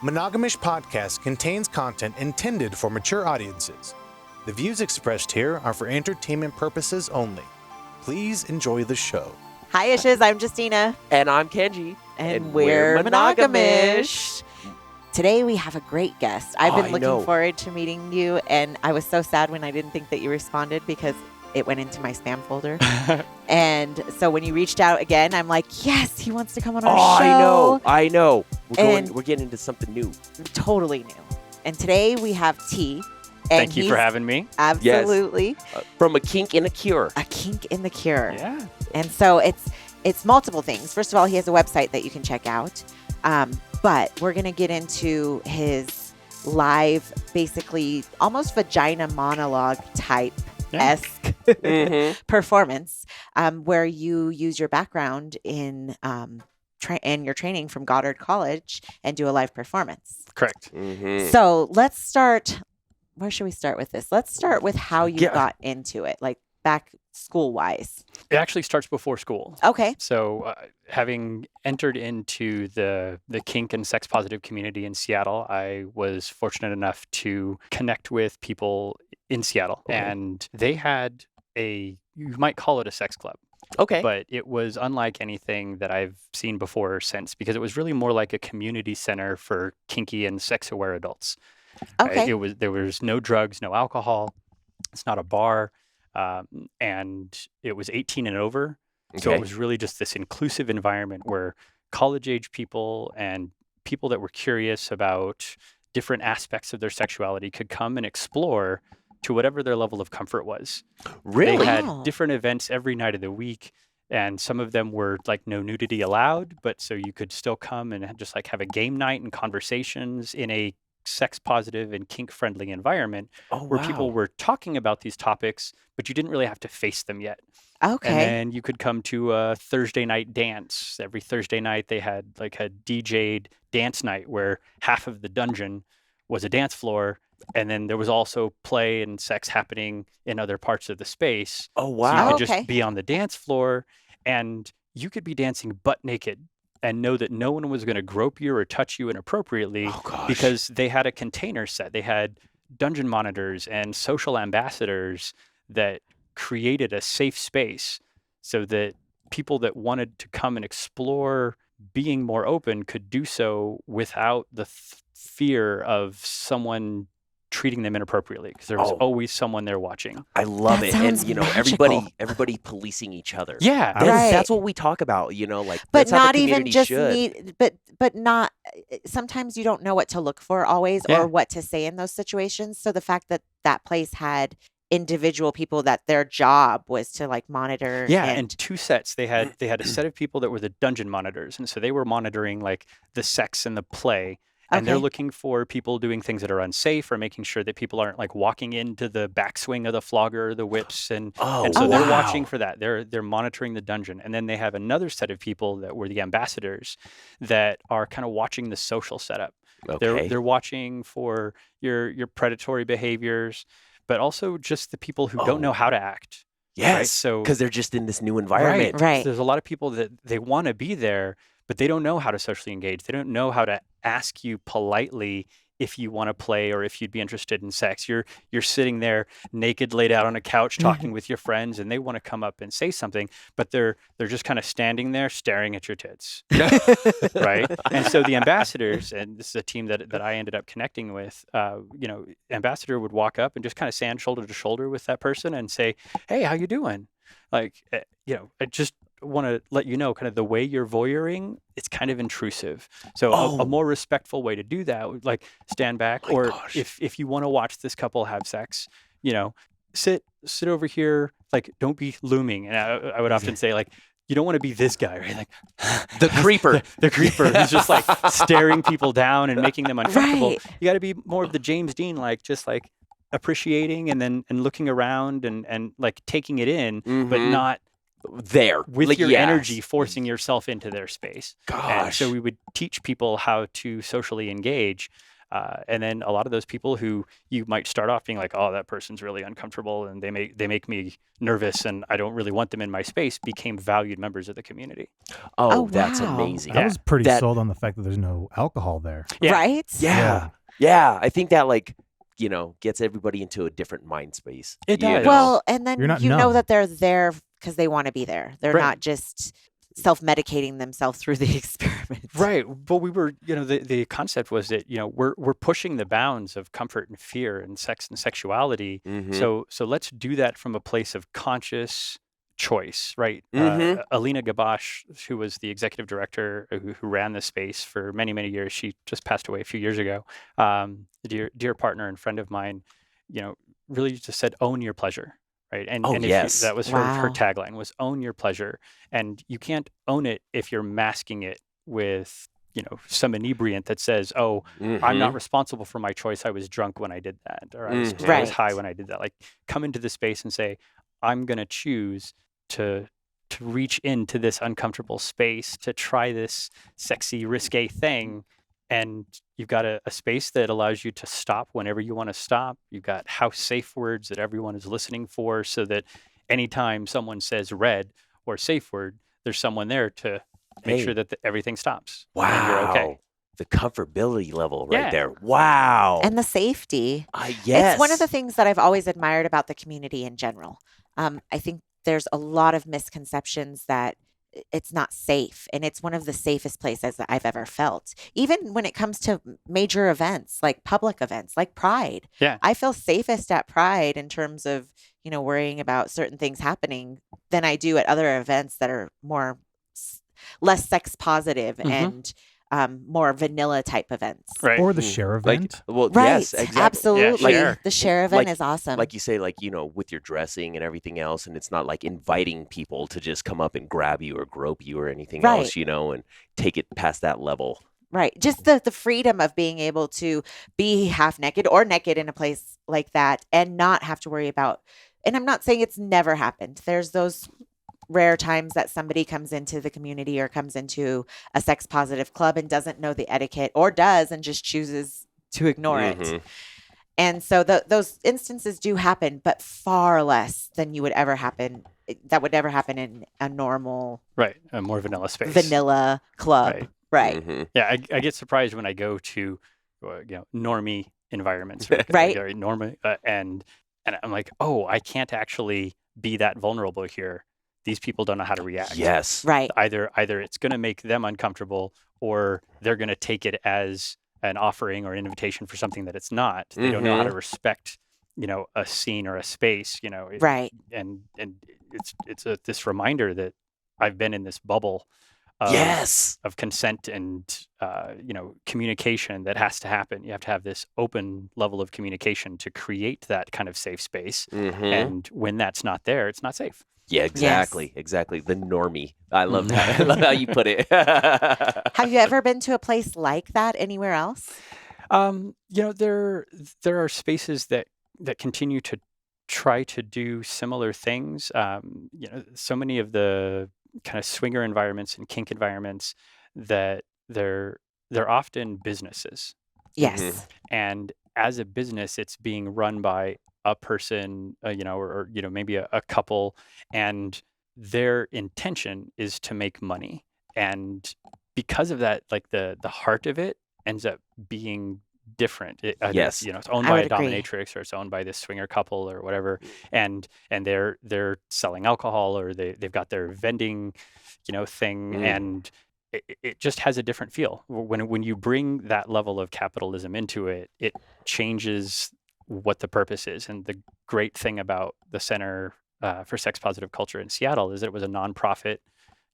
Monogam-ish Podcast contains content intended for mature audiences. The views expressed here are for entertainment purposes only. Please enjoy the show. Hi, Ishes. I'm Justina. And I'm Kenji. And we're Monogam-ish. Today we have a great guest. I've been looking forward to meeting you, and I was so sad when I didn't think that you responded because it went into my spam folder. And so when you reached out again, I'm like, yes, he wants to come on our show. I know. We're getting into something new. Totally new. And today we have T. Thank you for having me. Absolutely. Yes. From a kink in a cure. A kink in the cure. Yeah. And so it's multiple things. First of all, he has a website that you can check out. But we're going to get into his live, basically almost vagina monologue type-esque performance, where you use your background in and your training from Goddard College and do a live performance. Correct. So let's start. Where should we start with this? Let's start with how you got into it, like back school-wise. It actually starts before school. Okay. So having entered into the kink and sex positive community in Seattle, I was fortunate enough to connect with people in Seattle. Okay. And they had you might call it a sex club. Okay. But it was unlike anything that I've seen before or since, because it was really more like a community center for kinky and sex-aware adults. Okay. There was no drugs, no alcohol. It's not a bar. And it was 18 and over. Okay. So it was really just this inclusive environment where college-age people and people that were curious about different aspects of their sexuality could come and explore to whatever their level of comfort was. Really? They had different events every night of the week, and some of them were like no nudity allowed, but so you could still come and just like have a game night and conversations in a sex positive and kink friendly environment where people were talking about these topics, but you didn't really have to face them yet. Okay. And then you could come to a Thursday night dance. Every Thursday night they had like a DJ'd dance night where half of the dungeon was a dance floor, and then there was also play and sex happening in other parts of the space. Oh, wow. So you could just be on the dance floor, and you could be dancing butt naked and know that no one was going to grope you or touch you inappropriately because they had a container set. They had dungeon monitors and social ambassadors that created a safe space so that people that wanted to come and explore being more open could do so without the fear of someone treating them inappropriately, because there was always someone there watching. I love it. And magical. everybody policing each other. Yeah. That's what we talk about, like but that's how not the even community just should. but not sometimes you don't know what to look for always or what to say in those situations. So the fact that that place had individual people that their job was to like monitor. And two sets. They had a set of people that were the dungeon monitors, and so they were monitoring like the sex and the play. And they're looking for people doing things that are unsafe or making sure that people aren't like walking into the backswing of the flogger or the whips. And so they're watching for that. They're monitoring the dungeon. And then they have another set of people that were the ambassadors that are kind of watching the social setup. Okay. They're watching for your predatory behaviors, but also just the people who don't know how to act. Yes. Right? So because they're just in this new environment. Right. There's a lot of people that they want to be there, but they don't know how to socially engage. They don't know how to ask you politely if you want to play or if you'd be interested in sex. You're sitting there naked, laid out on a couch, talking with your friends, and they want to come up and say something, but they're just kind of standing there staring at your tits, right? And so the ambassadors, and this is a team that I ended up connecting with, ambassador would walk up and just kind of stand shoulder to shoulder with that person and say, "Hey, how you doing?" Like, I just want to let you know kind of the way you're voyeuring, it's kind of intrusive. So a more respectful way to do that would like stand back, if you want to watch this couple have sex, sit over here, like don't be looming. And I would often say like, you don't want to be this guy, right? Like the creeper. The creeper who's just like staring people down and making them uncomfortable. Right. You got to be more of the James Dean, like just like appreciating and looking around and like taking it in, but not there with your energy forcing yourself into their space. Gosh. And so we would teach people how to socially engage. And then a lot of those people who you might start off being like, oh, that person's really uncomfortable and they make me nervous and I don't really want them in my space, became valued members of the community. Oh, that's wow. amazing. I was pretty That- sold on the fact that there's no alcohol there. Yeah. Right? Yeah. I think that gets everybody into a different mind space. It you does. know? Well, and then You're not you know numb. that they're there because they want to be there. They're Right. not just self-medicating themselves through the experiment. Right. But we were, the concept was that, we're pushing the bounds of comfort and fear and sex and sexuality. Mhm. So let's do that from a place of conscious choice, right? Mhm. Alina Gabosh, who was the executive director who ran the space for many, many years, she just passed away a few years ago. A dear partner and friend of mine, really just said, own your pleasure. Right. And Oh, if yes. that was Wow. her tagline was own your pleasure. And you can't own it if you're masking it with, some inebriant that says, oh, I'm not Mhm. responsible for my choice. I was drunk when I did that. Or I was Mhm. high Right. when I did that. Like come into the space and say, I'm going to choose to reach into this uncomfortable space, to try this sexy, risque thing. And you've got a space that allows you to stop whenever you want to stop. You've got house safe words that everyone is listening for so that anytime someone says red or safe word, there's someone there to make Hey. sure that everything stops. And you're Wow. okay. The comfortability level right Yeah. there. Wow. And the safety. Yes. It's one of the things that I've always admired about the community in general. I think there's a lot of misconceptions that it's not safe, and it's one of the safest places that I've ever felt. Even when it comes to major events, like public events, like Pride. Yeah. I feel safest at Pride in terms of, worrying about certain things happening than I do at other events that are less sex positive and more vanilla type events. Right. Or the share event. Right. Yes, exactly. Absolutely. share. The share event is awesome. Like you say, with your dressing and everything else, and it's not like inviting people to just come up and grab you or grope you or anything Right. else, and take it past that level. Right. Just the freedom of being able to be half naked or naked in a place like that and not have to worry about, and I'm not saying it's never happened. There's those rare times that somebody comes into the community or comes into a sex positive club and doesn't know the etiquette or does and just chooses to ignore it. Mhm. And so those instances do happen, but far less than would ever happen in a normal Right. A more vanilla space. vanilla club. Right. Right. Mhm. Yeah. I get surprised when I go to, normie environments. Right. Right. Normie, and I'm like, oh, I can't actually be that vulnerable here. These people don't know how to react. Yes. Right. Either it's going to make them uncomfortable, or they're going to take it as an offering or an invitation for something that it's not. They don't know how to respect, a scene or a space. Right. And it's this reminder that I've been in this bubble of, Yes. of consent and communication that has to happen. You have to have this open level of communication to create that kind of safe space. Mhm. And when that's not there, it's not safe. Yeah, exactly. Exactly. The normie. I love that. I love how you put it. Have you ever been to a place like that anywhere else? There are spaces that continue to try to do similar things. So many of the kind of swinger environments and kink environments that they're often businesses, Yes. and as a business, it's being run by a person, or maybe a couple, and their intention is to make money. And because of that, like the heart of it ends up being different. Yes. It's owned I by a would agree. dominatrix, or it's owned by this swinger couple or whatever, and they're selling alcohol, or they've got their vending, thing, Mm. and it just has a different feel. When you bring that level of capitalism into it, it changes what the purpose is. And the great thing about the Center for Sex Positive Culture in Seattle is that it was a nonprofit,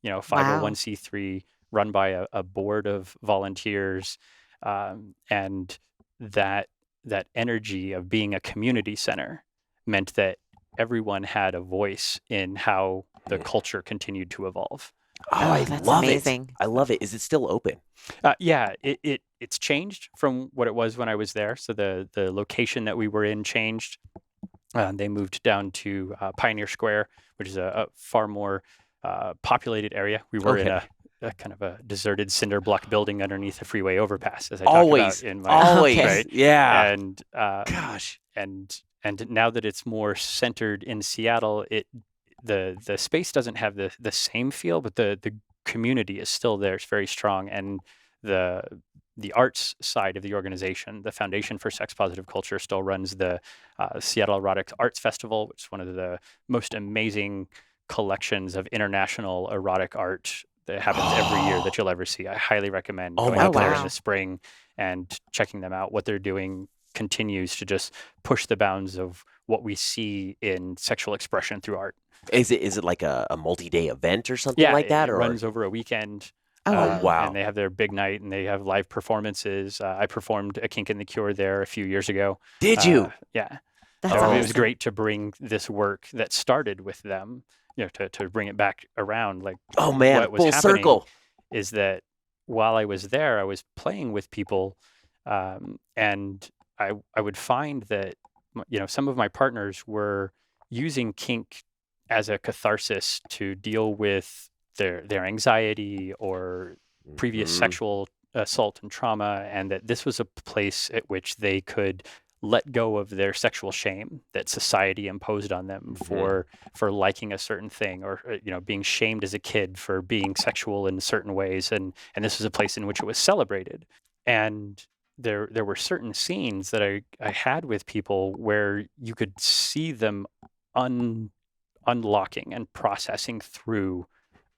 501c3 run by a board of volunteers, and that energy of being a community center meant that everyone had a voice in how the culture continued to evolve. Oh, Oh, I that's love amazing. it. I love it. Is it still open? Yeah, it's changed from what it was when I was there. So the location that we were in changed. They moved down to Pioneer Square, which is a far more populated area. We were in Okay. a kind of a deserted cinder block building underneath a freeway overpass, as I talk about in my always, right? yeah. And Gosh, and now that it's more centered in Seattle, the space doesn't have the same feel, but the community is still there. It's very strong, and the arts side of the organization, the Foundation for Sex Positive Culture, still runs the Seattle Erotic Arts Festival, which is one of the most amazing collections of international erotic art that happens every year that you'll ever see. I highly recommend going out there in the spring and checking them out. What they're doing continues to just push the bounds of what we see in sexual expression through art. Is it like a multi-day event or something like that? It or runs over a weekend. Wow. And they have their big night, and they have live performances. I performed a Kink and the Cure there a few years ago. Did you? Yeah. That's It awesome. was great to bring this work that started with them, to bring it back around. Like, Oh man, what was full happening circle. is that while I was there, I was playing with people, and I would find that some of my partners were using kink as a catharsis to deal with their anxiety or previous Mhm. sexual assault and trauma, and that this was a place at which they could let go of their sexual shame that society imposed on them for liking a certain thing, or being shamed as a kid for being sexual in certain ways, and this was a place in which it was celebrated. And there were certain scenes that I had with people where you could see them unlocking and processing through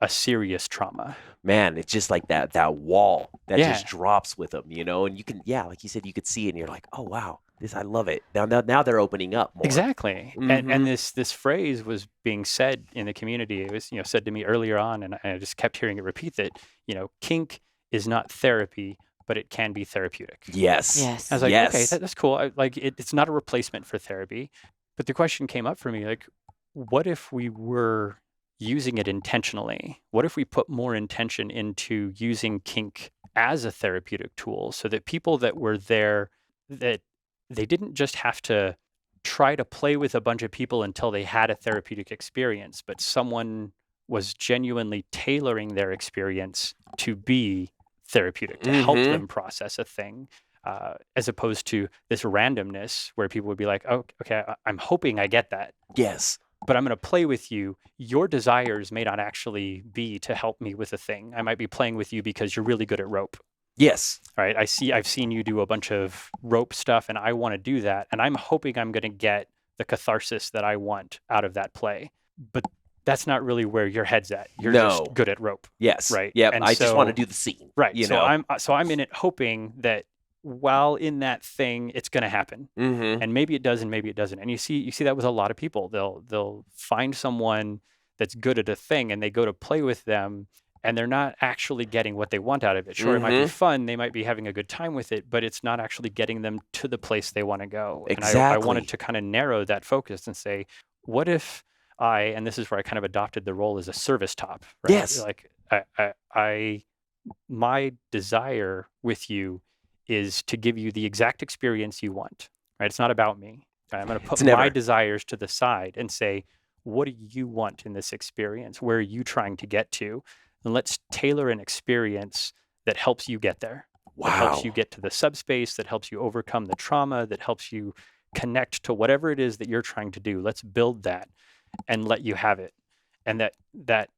a serious trauma. Man, it's just like that wall that Yeah. just drops with them, and you can, like you said, you could see it and you're like, oh wow, I love it. Now they're opening up more. Exactly. Mhm. And this phrase was being said in the community. It was, said to me earlier on, and I just kept hearing it repeat that, kink is not therapy, but it can be therapeutic. Yes. Yes. I was like, yes. okay, that's cool. It's not a replacement for therapy. But the question came up for me, like, what if we were using it intentionally? What if we put more intention into using kink as a therapeutic tool, so that people that were there, that they didn't just have to try to play with a bunch of people until they had a therapeutic experience, but someone was genuinely tailoring their experience to be therapeutic, to help them process a thing, as opposed to this randomness where people would be like, oh, okay, I'm hoping I get that, Yes. but I'm going to play with you. Your desires may not actually be to help me with a thing. I might be playing with you because you're really good at rope. Yes. Right. I've seen you do a bunch of rope stuff, and I want to do that. And I'm hoping I'm going to get the catharsis that I want out of that play. But that's not really where your head's at. You're just good at rope. Yes. Right. Yep. And I just want to so- do the scene. Right. You so know. I'm in it hoping that while in that thing, it's going to happen. Mm-hmm. And maybe it does, and maybe it doesn't. And you see that with a lot of people. They'll find someone that's good at a thing, and they go to play with them, and they're not actually getting what they want out of it. Sure, it might be fun. They might be having a good time with it, but it's not actually getting them to the place they want to go. Exactly. And I wanted to kind of narrow that focus and say, what if and this is where I kind of adopted the role as a service top, right? Yes. Like my desire with you is to give you the exact experience you want, right? It's not about me. I'm going to put my desires to the side and say, what do you want in this experience? Where are you trying to get to? And let's tailor an experience that helps you get there. That helps you get to the subspace, that helps you overcome the trauma, that helps you connect to whatever it is that you're trying to do. Let's build that and let you have it. And that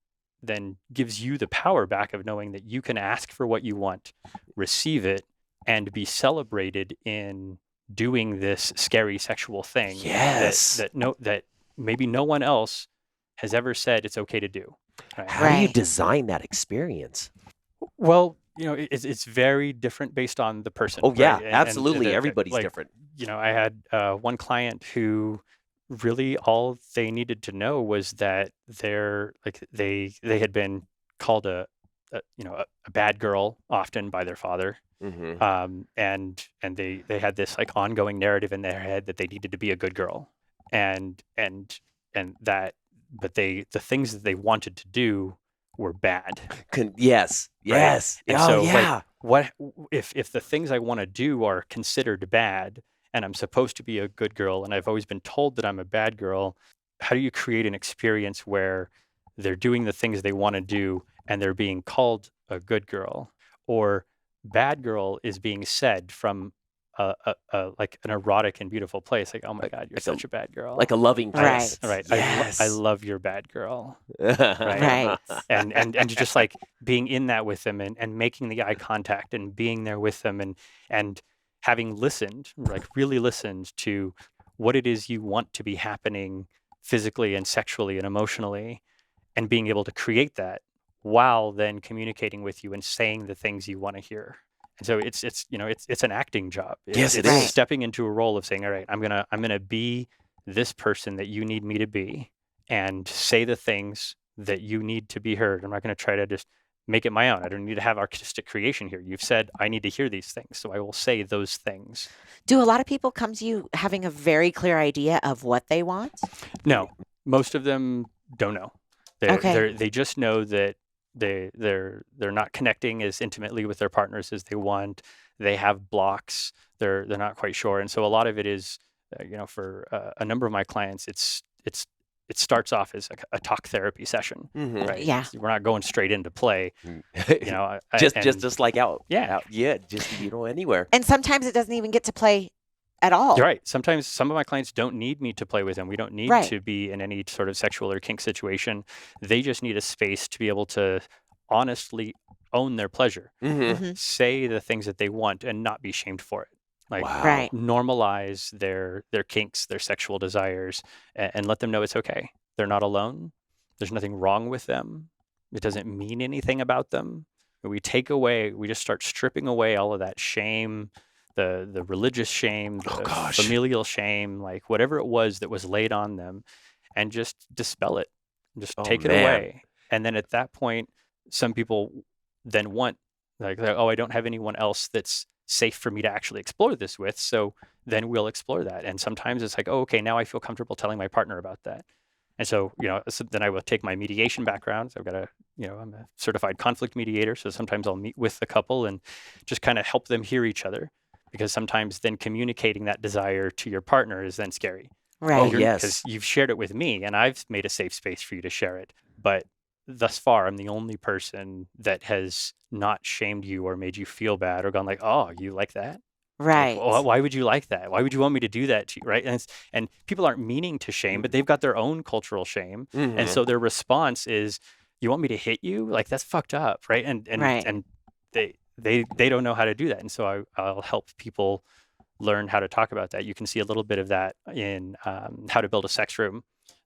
then gives you the power back of knowing that you can ask for what you want, receive it, and be celebrated in doing this scary sexual thing. Yes. That maybe no one else has ever said it's okay to do. Right? How do you Right. design that experience? Well, it's very different based on the person. Oh yeah, right? And absolutely. Everybody's like, different. I had one client who really all they needed to know was that they had been called a bad girl often by their father. Mm-hmm. And they had this like ongoing narrative in their head that they needed to be a good girl, and that, but the things that they wanted to do were bad. Yes. Right? Yes. And oh so, yeah. what if the things I want to do are considered bad, and I'm supposed to be a good girl, and I've always been told that I'm a bad girl? How do you create an experience where they're doing the things they want to do, and they're being called a good girl, or bad girl is being said from like an erotic and beautiful place, like, oh my God, you're like such a bad girl. like a loving Right. kiss. Right. Yes. I love your bad girl. Right. And just like being in that with them and making the eye contact and being there with them and having listened, like really listened to what it is you want to be happening physically and sexually and emotionally, and being able to create that while then communicating with you and saying the things you want to hear. And so it's an acting job. Yes, it it's is. stepping into a role of saying, all right, I'm gonna be this person that you need me to be, and say the things that you need to be heard. I'm not going to try to just make it my own. I don't need to have artistic creation here. You've said I need to hear these things, so I will say those things. Do a lot of people come to you having a very clear idea of what they want? No, most of them don't know. They just know that they're not connecting as intimately with their partners as they want. They have blocks. They're not quite sure, and so a lot of it is, for a number of my clients, it starts off as a talk therapy session, right? Yeah. We're not going straight into play, just like out. Yeah. Just anywhere. And sometimes it doesn't even get to play at all. You're right. Sometimes some of my clients don't need me to play with them. We don't need Right. to be in any sort of sexual or kink situation. They just need a space to be able to honestly own their pleasure, Mhm. say the things that they want, and not be shamed for it. Like, Wow. Right. normalize their kinks, their sexual desires, and let them know it's okay. They're not alone. There's nothing wrong with them. It doesn't mean anything about them. We just start stripping away all of that shame, the religious shame, the familial shame, like whatever it was that was laid on them, and just dispel it. Just take it away. And then at that point, some people then want, like, oh, I don't have anyone else that's safe for me to actually explore this with, so then we'll explore that. And sometimes it's like, oh, okay, now I feel comfortable telling my partner about that. And so, so then I will take my mediation background. So I've got I'm a certified conflict mediator, so sometimes I'll meet with the couple and just kind of help them hear each other, because sometimes then communicating that desire to your partner is then scary. Right. Oh, yes. Because you've shared it with me and I've made a safe space for you to share it. But thus far, I'm the only person that has not shamed you or made you feel bad or gone like, oh, you like that? Right. Like, why would you like that? Why would you want me to do that to you? Right. And people aren't meaning to shame, but they've got their own cultural shame. And so their response is, you want me to hit you? Like, that's fucked up. Right. And they don't know how to do that. And so I'll help people learn how to talk about that. You can see a little bit of that in How to Build a Sex Room.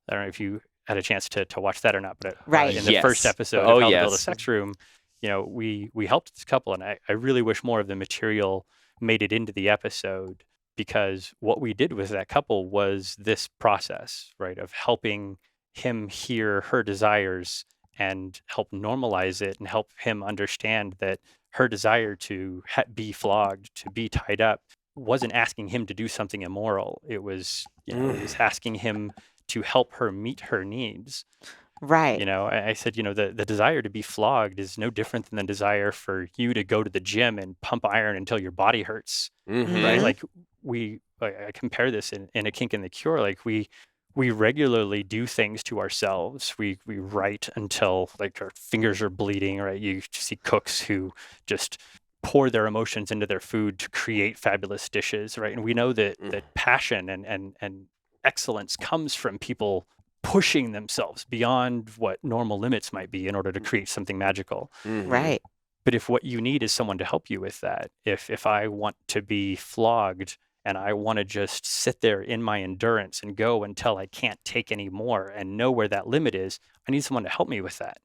I don't know if you had a chance to watch that or not, but in the first episode of How to Build a Sex Room, we helped this couple, and I really wish more of the material made it into the episode, because what we did with that couple was this process, right, of helping him hear her desires and help normalize it and help him understand that her desire to be flogged, to be tied up, wasn't asking him to do something immoral. It was, it was asking him to help her meet her needs. Right. I said, the desire to be flogged is no different than the desire for you to go to the gym and pump iron until your body hurts, right? Like I compare this in A Kink and the Cure. Like we regularly do things to ourselves. We write until like our fingers are bleeding, right? You see cooks who just pour their emotions into their food to create fabulous dishes, right? And we know that passion and excellence comes from people pushing themselves beyond what normal limits might be in order to create something magical. Right. But if what you need is someone to help you with that, if I want to be flogged and I want to just sit there in my endurance and go until I can't take any more and know where that limit is, I need someone to help me with that,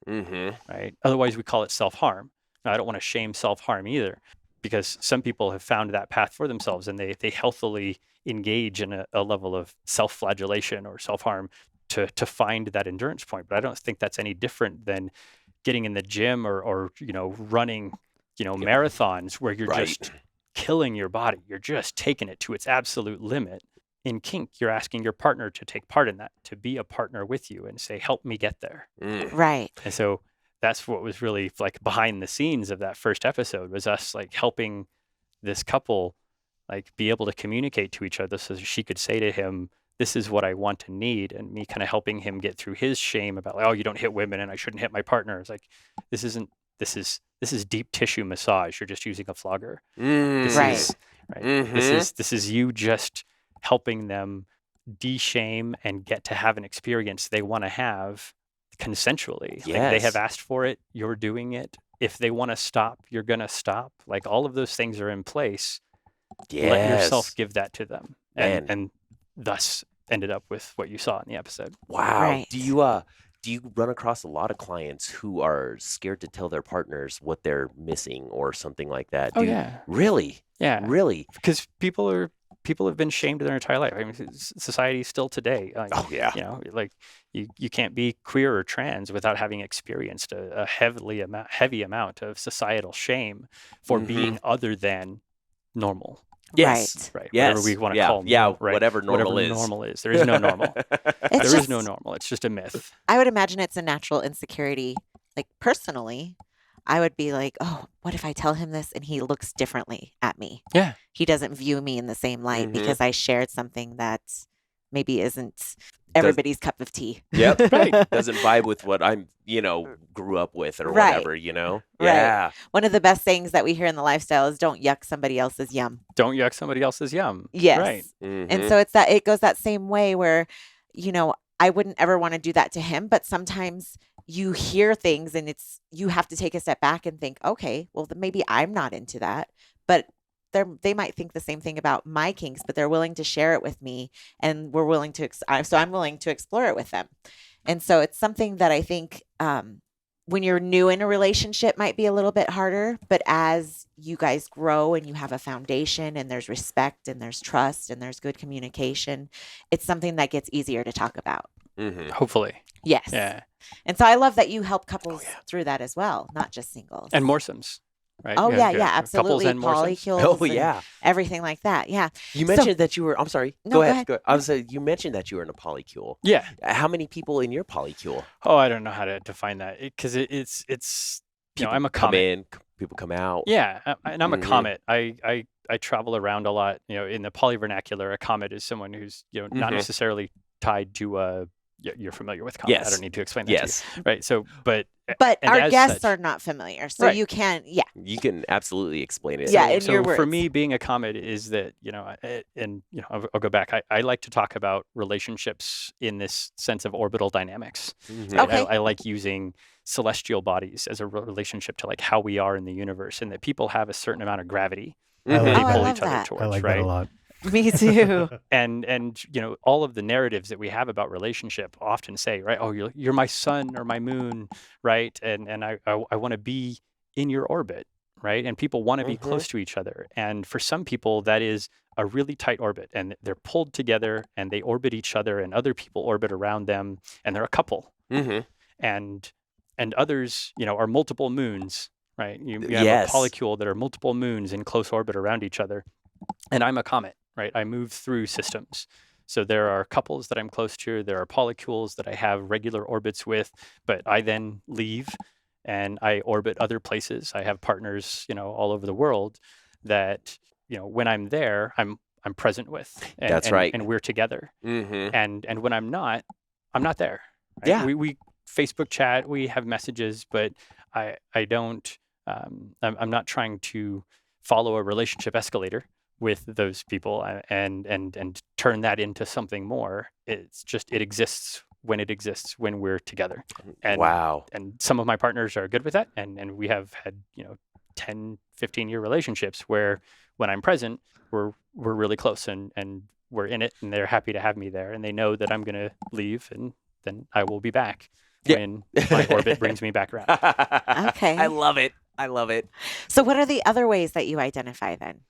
right? Otherwise, we call it self-harm. Now, I don't want to shame self-harm either, because some people have found that path for themselves and they healthily engage in a level of self-flagellation or self-harm to find that endurance point. But I don't think that's any different than getting in the gym or running, marathons where you're just killing your body. You're just taking it to its absolute limit. In kink, you're asking your partner to take part in that, to be a partner with you and say, help me get there. Right. And so that's what was really like behind the scenes of that first episode, was us like helping this couple like be able to communicate to each other so she could say to him, this is what I want and need, and me kind of helping him get through his shame about like, oh, you don't hit women and I shouldn't hit my partner. It's like, this is deep tissue massage. You're just using a flogger. This Right. is right. This is you just helping them de-shame and get to have an experience they want to have consensually. Like they have asked for it, you're doing it. If they want to stop, you're going to stop. Like all of those things are in place. Let yourself give that to them. And thus ended up with what you saw in the episode. Wow. Right. Do you run across a lot of clients who are scared to tell their partners what they're missing or something like that? Really? Yeah. Really? Because people have been shamed their entire life. I mean, society still today. You know, like you can't be queer or trans without having experienced a heavy amount of societal shame for being other than normal. Yes. Right. Yes. Whatever we want to call normal. Right? Whatever normal is. There is no normal. There is just- no normal. It's just a myth. I would imagine it's a natural insecurity. Like personally, I would be like, oh, what if I tell him this and he looks differently at me? Yeah. He doesn't view me in the same light Mhm. because I shared something that maybe isn't everybody's cup of tea. Yep. Right. Doesn't vibe with what I'm, grew up with or Right. whatever, Right. Yeah. One of the best sayings that we hear in the lifestyle is don't yuck somebody else's yum. Don't yuck somebody else's yum. Yes. Right. And so it goes that same way where, I wouldn't ever want to do that to him, but sometimes you hear things and you have to take a step back and think, okay, well, then maybe I'm not into that, but they might think the same thing about my kinks, but they're willing to share it with me and we're willing to, so I'm willing to explore it with them. And so it's something that I think, when you're new in a relationship might be a little bit harder, but as you guys grow and you have a foundation and there's respect and there's trust and there's good communication, it's something that gets easier to talk about. Hopefully. Yes. Yeah. And so I love that you help couples through that as well, not just singles. And moresomes. Right? Oh, yeah, Couples absolutely. and moresomes. Polycules. Oh, and yeah. everything like that. Yeah. You mentioned that you were, I'm sorry. No, Go go ahead. I was you mentioned that you were in a polycule. Yeah. How many people in your polycule? Oh, I don't know how to define that because it's I'm a Come comet. in, people come out. Yeah, and I'm a Mhm. comet. I travel around a lot. In the poly vernacular, a comet is someone who's not Mhm. necessarily tied to a. You're familiar with comet. I Yes. don't need to explain that Yes. to you. Right. So, but But and our as guests such- are not familiar. So Right. you can, You can absolutely explain it. Yeah, in so your for words. me, being a comet is that I'll go back. I like to talk about relationships in this sense of orbital dynamics. Mhm. Right? Okay. I like using celestial bodies as a relationship to like how we are in the universe, and that people have a certain amount of gravity I Mhm. like they Oh, I pull love each other that. towards. I like right? that a lot. Me too. And all of the narratives that we have about relationship often say, right, oh, you're my sun or my moon, right, and I want to be in your orbit, right, and people want to be Mhm. close to each other, and for some people that is a really tight orbit, and they're pulled together and they orbit each other, and other people orbit around them, and they're a couple, Mhm. and others are multiple moons, right? You have Yes. a polycule that are multiple moons in close orbit around each other, and I'm a comet. Right, I move through systems. So there are couples that I'm close to. There are polycules that I have regular orbits with, but I then leave and I orbit other places. I have partners, all over the world that, when I'm there, I'm present with. And, That's right. And we're together. Mhm. And when I'm not there. Right? Yeah. We Facebook chat. We have messages, but I don't. I'm not trying to follow a relationship escalator with those people and turn that into something more. It's just it exists when we're together. And Wow. and some of my partners are good with that, and we have had 10 15-year relationships where when I'm present we're really close and we're in it, and they're happy to have me there, and they know that I'm going to leave and then I will be back Yeah. when my orbit brings me back around. Okay. I love it. I love it. So what are the other ways that you identify then?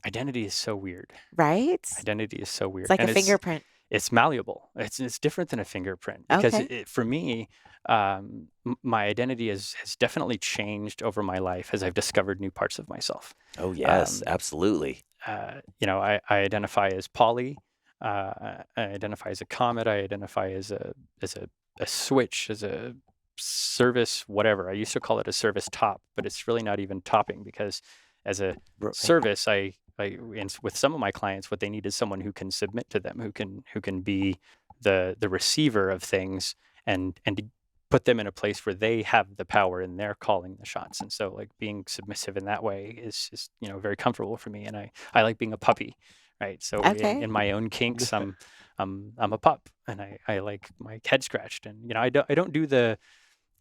Identity is so weird. Right? Identity is so weird. It's like And a fingerprint. It's malleable. It's different than a fingerprint because Okay. for me, my identity has definitely changed over my life as I've discovered new parts of myself. Oh yes, Um, absolutely. I identify as poly. I identify as a comet. I identify as a switch, as a service, whatever. I used to call it a service top, but it's really not even topping because as a Right. service, I and with some of my clients, what they need is someone who can submit to them, who can be the receiver of things, and to put them in a place where they have the power and they're calling the shots. And so like being submissive in that way is very comfortable for me. And I like being a puppy, right? So Okay. in my own kinks, I'm a pup, and I like my head scratched, and I don't do the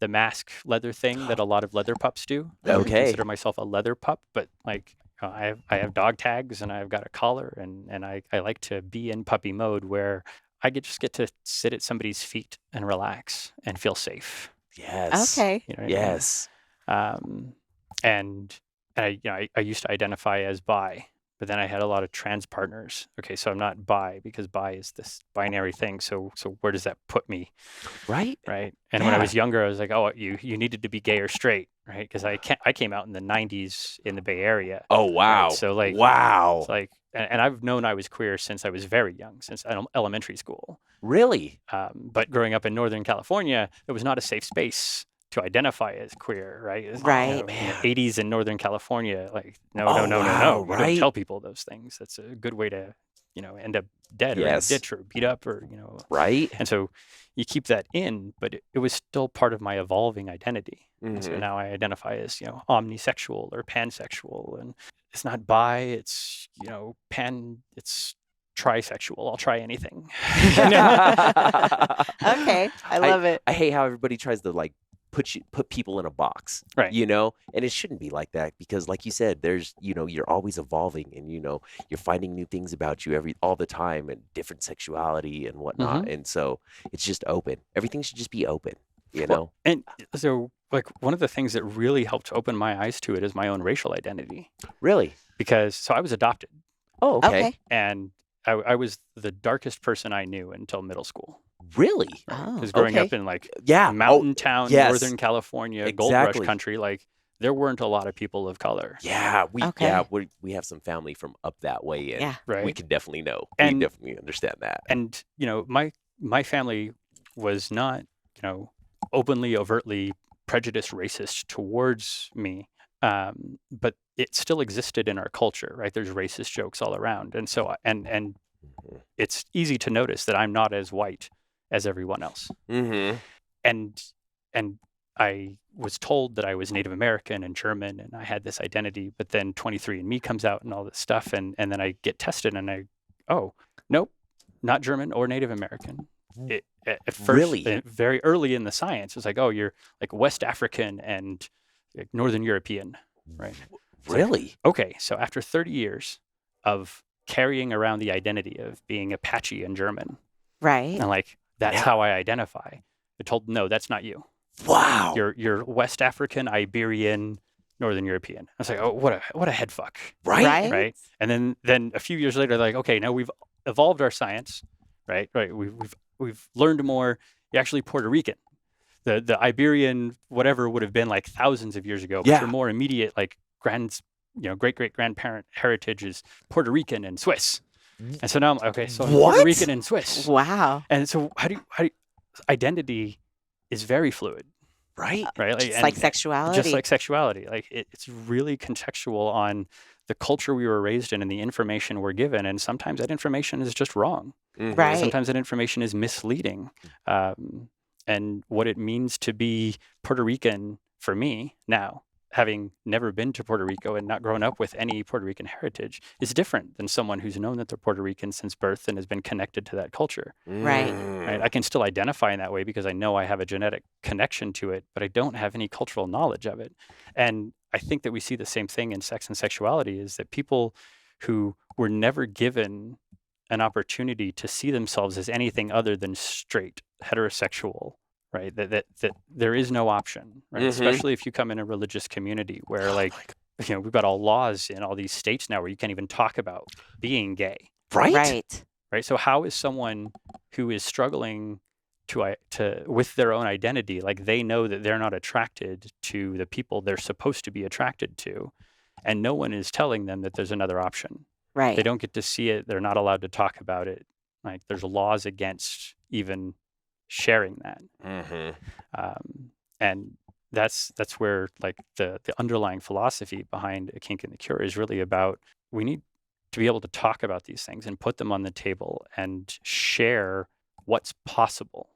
mask leather thing that a lot of leather pups do. I would Okay. consider myself a leather pup, but like I have dog tags and I've got a collar, and I like to be in puppy mode where I just get to sit at somebody's feet and relax and feel safe. Yes. Okay. You know what I mean? Yes. And I used to identify as bi, but then I had a lot of trans partners. Okay, so I'm not bi because bi is this binary thing. So where does that put me? Right. Right. And when I Yeah. was younger, I was like, oh, you needed to be gay or straight, right? Because I came out in the 90s in the Bay Area. Oh, wow. Right? So like, wow. it's like, and I've known I was queer since I was very young, since elementary school. Really? But growing up in Northern California, it was not a safe space to identify as queer, right? Right. Oh, man. 80s in Northern California, like no, Oh, no, no, no, wow, no. You right? don't tell people those things. That's a good way to, end up dead or in a Yes. ditch or beat up or, Right? And so you keep that in, but it was still part of my evolving identity. And so Mhm. now I identify as, omnisexual or pansexual, and it's not bi, it's, it's trisexual. I'll try anything. Okay. I love it. I hate how everybody tries to like put people in a box, Right. And it shouldn't be like that, because like you said, there's, you're always evolving, and, you're finding new things about you all the time, and different sexuality and whatnot. And so it's just open. Everything should just be open, Well, and so like one of the things that really helped open my eyes to it is my own racial identity, Really? because so I was adopted, Oh, okay. Okay. and I was the darkest person I knew until middle school. Really? Oh, Because growing okay. up in like Yeah. mountain town, yes. Northern California, gold rush Exactly. country, like there weren't a lot of people of color. Yeah, Okay. we have some family from up that way, and Yeah. Right. we can definitely know. And- we definitely understand that. And my family was not openly, overtly prejudiced, racist towards me, but it still existed in our culture, right? There's racist jokes all around, and so and Mhm. it's easy to notice that I'm not as white as everyone else. Mhm. And I was told that I was Native American and German, and I had this identity, but then 23andMe comes out and all this stuff, and then I get tested, and nope, not German or Native American. At first, Really? very early in the science, it was like, oh, you're like West African and like Northern European, right? It's like, Really? okay, so after 30 years of carrying around the identity of being Apache and German, Right. and like that's Yeah. how I identify, I told, no, that's not you. Wow. You're West African, Iberian, Northern European. I was like, oh, what a head fuck, Right? right? And then a few years later, they're like, okay, now we've evolved our science, right? We've learned more. You're actually Puerto Rican. The Iberian whatever would have been like thousands of years ago. But Yeah. your more immediate like great great grandparent heritage is Puerto Rican and Swiss. And so now I'm okay. So I'm Puerto What? Rican and Swiss. Wow. And so how do you identity is very fluid, Right? right? Just like sexuality. Just like sexuality, like it's really contextual on the culture we were raised in and the information we're given, and sometimes that information is just wrong. Mhm. Right. Sometimes that information is misleading, and what it means to be Puerto Rican for me now, having never been to Puerto Rico and not grown up with any Puerto Rican heritage, is different than someone who's known that they're Puerto Rican since birth and has been connected to that culture. Right. Right? I can still identify in that way because I know I have a genetic connection to it, but I don't have any cultural knowledge of it. And I think that we see the same thing in sex and sexuality, is that people who were never given an opportunity to see themselves as anything other than straight, heterosexual, right? That there is no option, right? Mhm. Especially if you come in a religious community where Oh like, my God. we've got all laws in all these states now where you can't even talk about being gay. Right? Right. Right. So how is someone who is struggling to with their own identity, like they know that they're not attracted to the people they're supposed to be attracted to, and no one is telling them that there's another option. Right. They don't get to see it. They're not allowed to talk about it. Like there's laws against even sharing that. Mhm. And that's where like the underlying philosophy behind A Kink and the Cure is really about, we need to be able to talk about these things and put them on the table and share what's possible.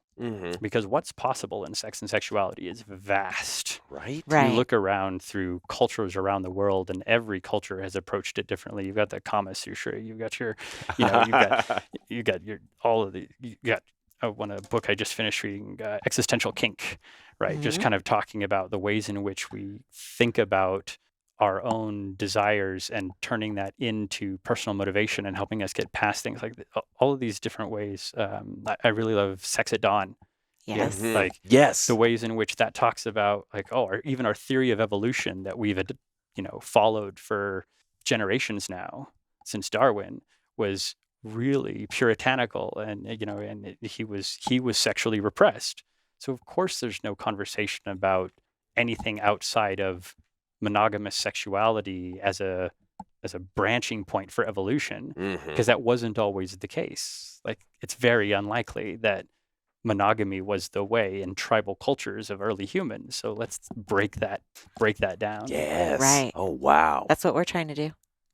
Because what's possible in sex and sexuality is vast. Right? Right. You look around through cultures around the world, and every culture has approached it differently. You've got the Kama Sutra, you've got your, you got your all of the, you got one a book I just finished reading, Existential Kink, right? Just kind of talking about the ways in which we think about our own desires and turning that into personal motivation and helping us get past things like all of these different ways. I really love Sex at Dawn. Yes. Like Yes. the ways in which that talks about like, or even our theory of evolution that we've, followed for generations now since Darwin was really puritanical, and and he was sexually repressed. So of course there's no conversation about anything outside of monogamous sexuality as a branching point for evolution, because that wasn't always the case. Like it's very unlikely that monogamy was the way in tribal cultures of early humans. So let's break that down. Yes. Right. Oh, wow. That's what we're trying to do.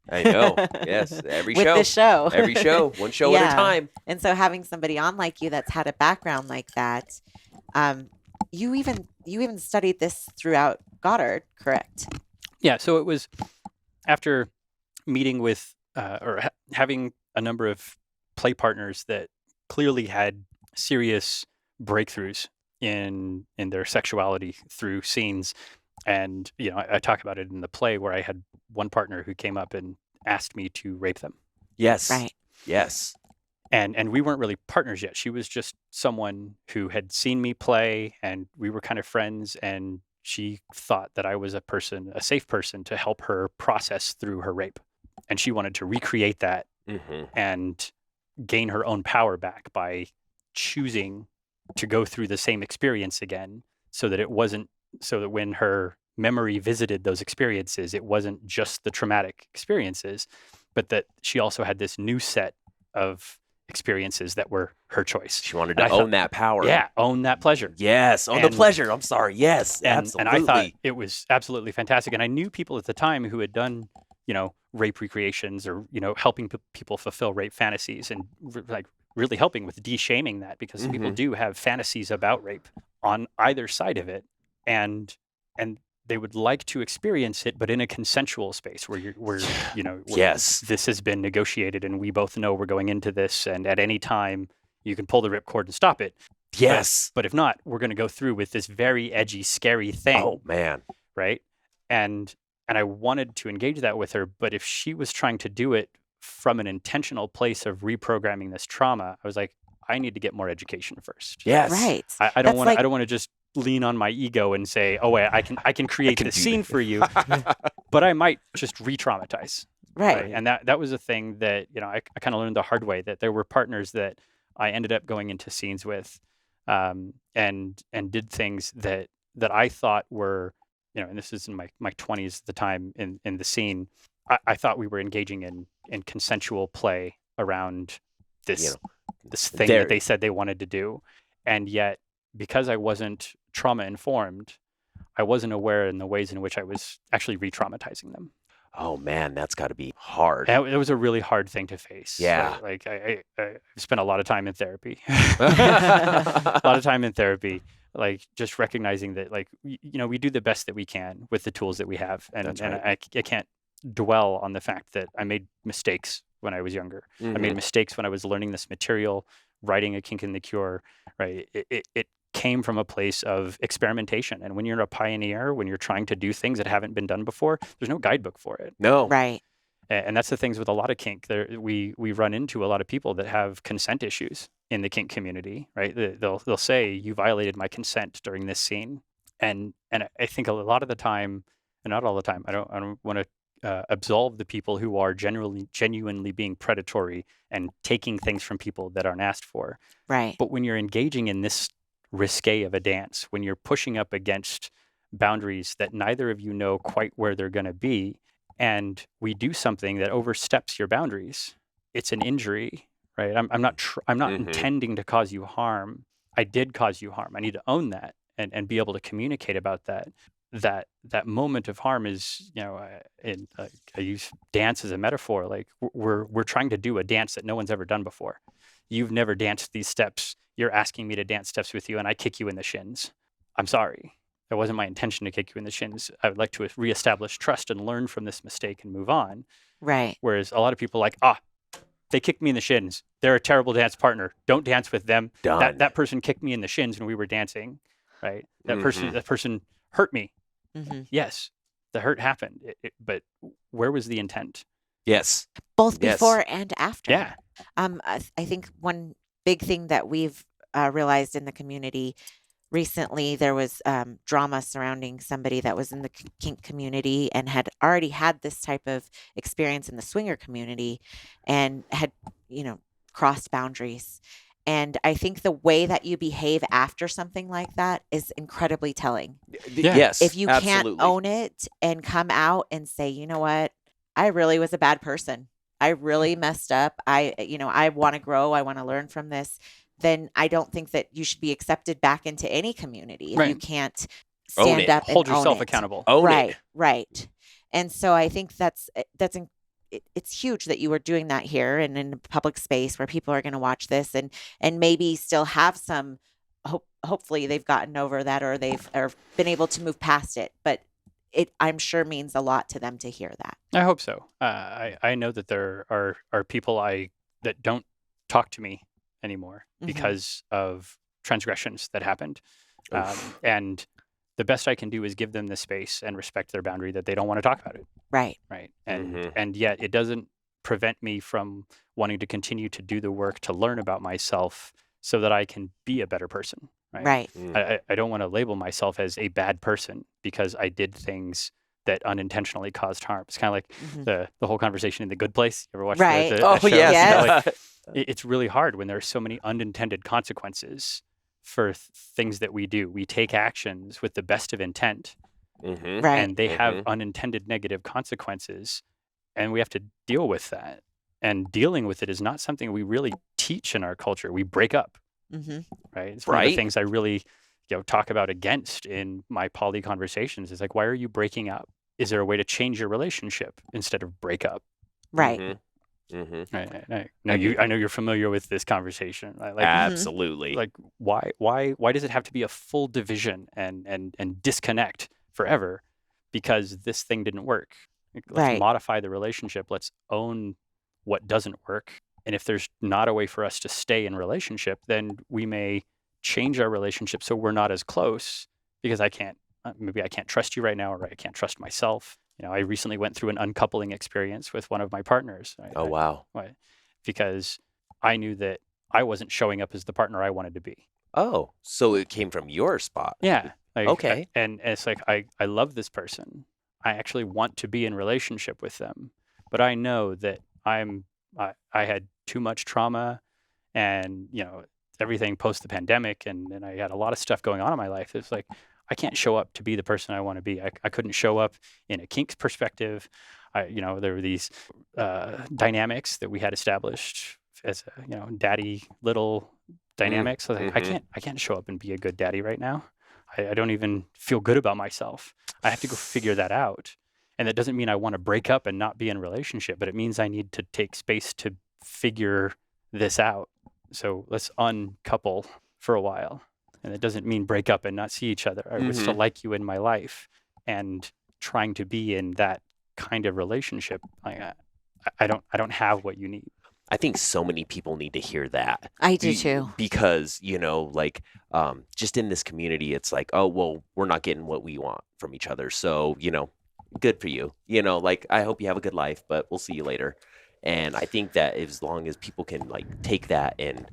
I know. Yes. Every with show. this show. Every show. One show at a Yeah. time. And so having somebody on like you that's had a background like that, you even studied this throughout Goddard, correct? Yeah. So it was after meeting with having a number of play partners that clearly had serious breakthroughs in their sexuality through scenes. And, I talk about it in the play where I had one partner who came up and asked me to rape them. Yes. Right. Yes. And we weren't really partners yet. She was just someone who had seen me play, and we were kind of friends, and she thought that I was a safe person to help her process through her rape. And she wanted to recreate that and gain her own power back by choosing to go through the same experience again, so that when her memory visited those experiences, it wasn't just the traumatic experiences, but that she also had this new set of experiences that were her choice. She wanted to own that power. Yeah, own that pleasure. Yes, own the pleasure. I'm sorry. Yes, absolutely. And I thought it was absolutely fantastic. And I knew people at the time who had done, rape recreations or, helping people fulfill rape fantasies and really helping with de-shaming that, because some people do have fantasies about rape on either side of it. And they would like to experience it, but in a consensual space where yes, this has been negotiated and we both know we're going into this, and at any time you can pull the ripcord and stop it. Yes. But if not, we're going to go through with this very edgy, scary thing. Oh man. Right. And I wanted to engage that with her, but if she was trying to do it from an intentional place of reprogramming this trauma, I was like, I need to get more education first. Yes. Right. I don't want to just lean on my ego and say, oh, wait, I can create this scene for you, but I might just re-traumatize. Right. And that was a thing that, I kind of learned the hard way, that there were partners that I ended up going into scenes with, and did things that I thought were, and this is in my 20s at the time in the scene, I thought we were engaging in consensual play around this thing that they said they wanted to do. And yet, because I wasn't trauma informed, I wasn't aware in the ways in which I was actually re-traumatizing them. Oh man, that's got to be hard. It was a really hard thing to face. Yeah. Like I spent a lot of time in therapy. A lot of time in therapy, like just recognizing that, like, we do the best that we can with the tools that we have. And, That's right. I can't dwell on the fact that I made mistakes when I was younger. I made mistakes when I was learning this material, writing A Kink in the Cure, right? It came from a place of experimentation. And when you're a pioneer, when you're trying to do things that haven't been done before, there's no guidebook for it. No. Right. And that's the things with a lot of kink. We run into a lot of people that have consent issues in the kink community, right? They'll say, you violated my consent during this scene. And I think a lot of the time, and not all the time, I don't want to absolve the people who are genuinely being predatory and taking things from people that aren't asked for. Right. But when you're engaging in this risque of a dance, when you're pushing up against boundaries that neither of you know quite where they're going to be, and we do something that oversteps your boundaries, it's an injury, right? I'm not intending to cause you harm. I did cause you harm. I need to own that and be able to communicate about that. that moment of harm is, I use dance as a metaphor. Like we're trying to do a dance that no one's ever done before. You've never danced these steps. You're asking me to dance steps with you, and I kick you in the shins. I'm sorry. It wasn't my intention to kick you in the shins. I would like to reestablish trust and learn from this mistake and move on. Right. Whereas a lot of people are like, they kicked me in the shins. They're a terrible dance partner. Don't dance with them. Done. That person kicked me in the shins when we were dancing, right? That person hurt me. Mm-hmm. Yes, the hurt happened, but where was the intent? Yes. Both Yes. before and after. Yeah. I think one big thing that we've realized in the community recently, there was drama surrounding somebody that was in the kink community and had already had this type of experience in the swinger community and had, crossed boundaries. And I think the way that you behave after something like that is incredibly telling. Yeah. Yes. If you absolutely. can't own it and come out and say, you know what, I really was a bad person. I really messed up. I want to grow. I want to learn from this. Then I don't think that you should be accepted back into any community if you can't stand up and hold own yourself it. accountable. Own Right, it. right. And so I think it's huge that you are doing that here and in a public space where people are going to watch this and maybe still have some hopefully they've gotten over that or they've been able to move past it. But it, I'm sure, means a lot to them to hear that. I hope so. I know that there are people that don't talk to me anymore because of transgressions that happened. And the best I can do is give them the space and respect their boundary that they don't want to talk about it. Right. Right. And yet it doesn't prevent me from wanting to continue to do the work to learn about myself so that I can be a better person. Right. I don't want to label myself as a bad person because I did things that unintentionally caused harm. It's kind of like the whole conversation in The Good Place. You ever watched that show? Yes. It's really hard when there are so many unintended consequences for things that we do. We take actions with the best of intent, Right. and they have unintended negative consequences, and we have to deal with that. And dealing with it is not something we really teach in our culture. We break up, right? It's one of the things I really talk about against in my poly conversations. Is like, why are you breaking up? Is there a way to change your relationship instead of break up? Right. Right. I know you're familiar with this conversation. Like, absolutely. Like, why does it have to be a full division and disconnect forever because this thing didn't work? Let's modify the relationship. Let's own what doesn't work. And if there's not a way for us to stay in relationship, then we may change our relationship so we're not as close because maybe I can't trust you right now, or I can't trust myself. I recently went through an uncoupling experience with one of my partners. Oh, wow. Because I knew that I wasn't showing up as the partner I wanted to be. Oh, so it came from your spot. Yeah. Okay. And it's like, I love this person. I actually want to be in relationship with them. But I know that I had too much trauma and, everything post the pandemic. And I had a lot of stuff going on in my life. It's like, I can't show up to be the person I want to be. I couldn't show up in a kink perspective. There were these dynamics that we had established as daddy little dynamics. So I can't show up and be a good daddy right now. I don't even feel good about myself. I have to go figure that out. And that doesn't mean I want to break up and not be in a relationship, but it means I need to take space to figure this out. So let's uncouple for a while. And it doesn't mean break up and not see each other. I would still like you in my life, and trying to be in that kind of relationship. I don't have what you need. I think so many people need to hear that. I do too. Because, just in this community, it's like, oh, well, we're not getting what we want from each other. So, good for you. I hope you have a good life, but we'll see you later. And I think that as long as people can take that and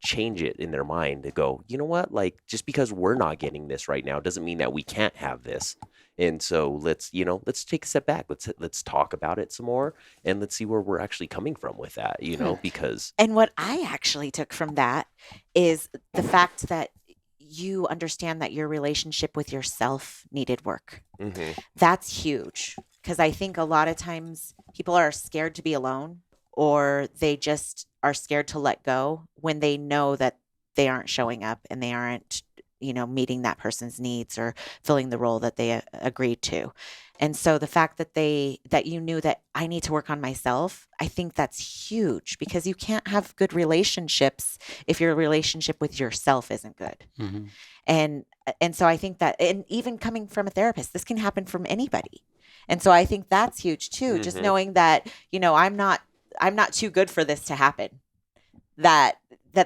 change it in their mind to go, you know what, just because we're not getting this right now doesn't mean that we can't have this. And so let's take a step back. Let's talk about it some more, and let's see where we're actually coming from with that, because. And what I actually took from that is the fact that you understand that your relationship with yourself needed work. That's huge, because I think a lot of times people are scared to be alone, or they just are scared to let go when they know that they aren't showing up and they aren't, meeting that person's needs or filling the role that they agreed to. And so the fact that you knew that I need to work on myself, I think that's huge, because you can't have good relationships if your relationship with yourself isn't good. Mm-hmm. And so I think that, and even coming from a therapist, this can happen from anybody. And so I think that's huge too. Just knowing that, I'm not too good for this to happen. That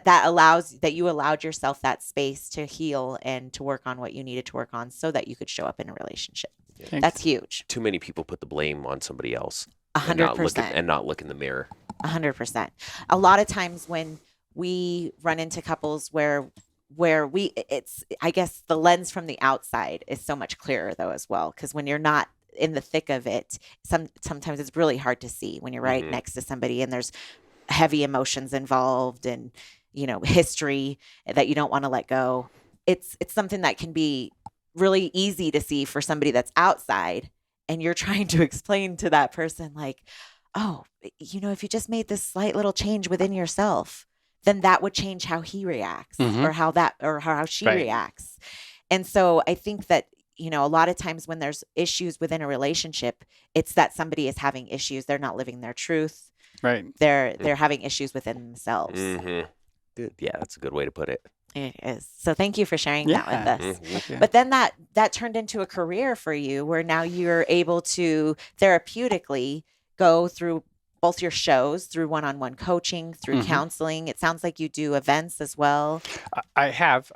allows, that you allowed yourself that space to heal and to work on what you needed to work on so that you could show up in a relationship. Thanks. That's huge. Too many people put the blame on somebody else. 100%. And not look in the mirror. 100%. A lot of times when we run into couples where I guess the lens from the outside is so much clearer though as well. Because when you're not in the thick of it, sometimes it's really hard to see when you're right next to somebody and there's heavy emotions involved and, history that you don't want to let go. It's something that can be really easy to see for somebody that's outside, and you're trying to explain to that person like, oh, if you just made this slight little change within yourself, then that would change how he reacts or how she reacts. And so I think that, a lot of times when there's issues within a relationship, it's that somebody is having issues. They're not living their truth. Right. They're having issues within themselves. Mm-hmm. Good. Yeah, that's a good way to put it. It is. So thank you for sharing that with us. Mm-hmm. But then that turned into a career for you, where now you're able to therapeutically go through both your shows, through one-on-one coaching, through counseling. It sounds like you do events as well. I have.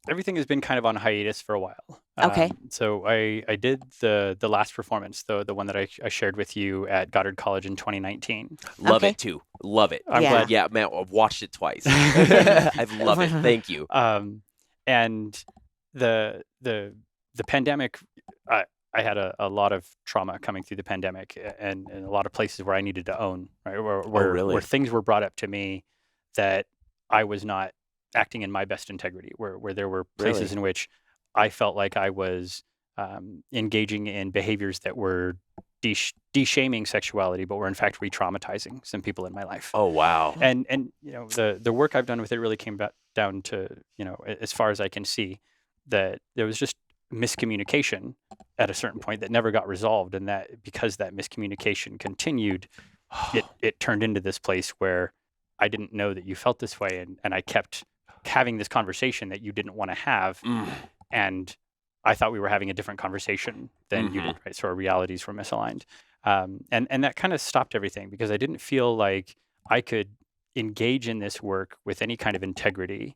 Everything has been kind of on hiatus for a while. Okay. So I did the last performance, the one that I shared with you at Goddard College in 2019. Love it too. Love it. I'm glad. Yeah, man, I've watched it twice. I love it. Thank you. And the pandemic, I had a lot of trauma coming through the pandemic, and a lot of places where I needed to own, right? Where things were brought up to me that I was not acting in my best integrity, where there were places in which I felt like I was engaging in behaviors that were de-shaming sexuality, but were in fact re-traumatizing some people in my life. Oh, wow. And the work I've done with it really came down to, as far as I can see, that there was just miscommunication at a certain point that never got resolved, and that because that miscommunication continued, it turned into this place where I didn't know that you felt this way, and I kept having this conversation that you didn't want to have, and I thought we were having a different conversation than you did, right? So our realities were misaligned, and that kind of stopped everything, because I didn't feel like I could engage in this work with any kind of integrity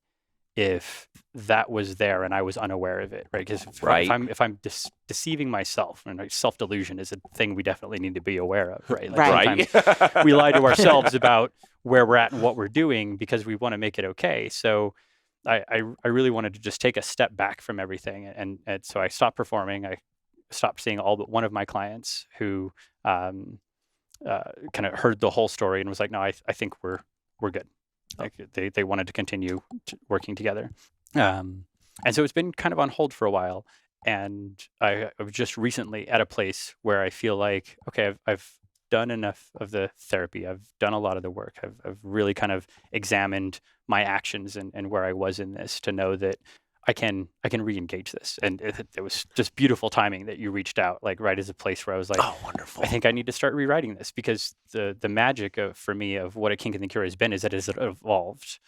if that was there and I was unaware of it, right? Because if I'm deceiving myself, and self-delusion is a thing we definitely need to be aware of, right? Like sometimes we lie to ourselves about where we're at and what we're doing because we want to make it okay. So I really wanted to just take a step back from everything, and so I stopped performing. I stopped seeing all but one of my clients who kind of heard the whole story and was like, no, I think we're good. Like they wanted to continue working together. And so it's been kind of on hold for a while. And I was just recently at a place where I feel like, okay, I've done enough of the therapy. I've done a lot of the work. I've really kind of examined my actions and where I was in this to know that I can re-engage this. And it was just beautiful timing that you reached out, like right as a place where I was like, oh, wonderful. I think I need to start rewriting this, because the magic for me of what a Kink in the Cure has been is that it's evolved.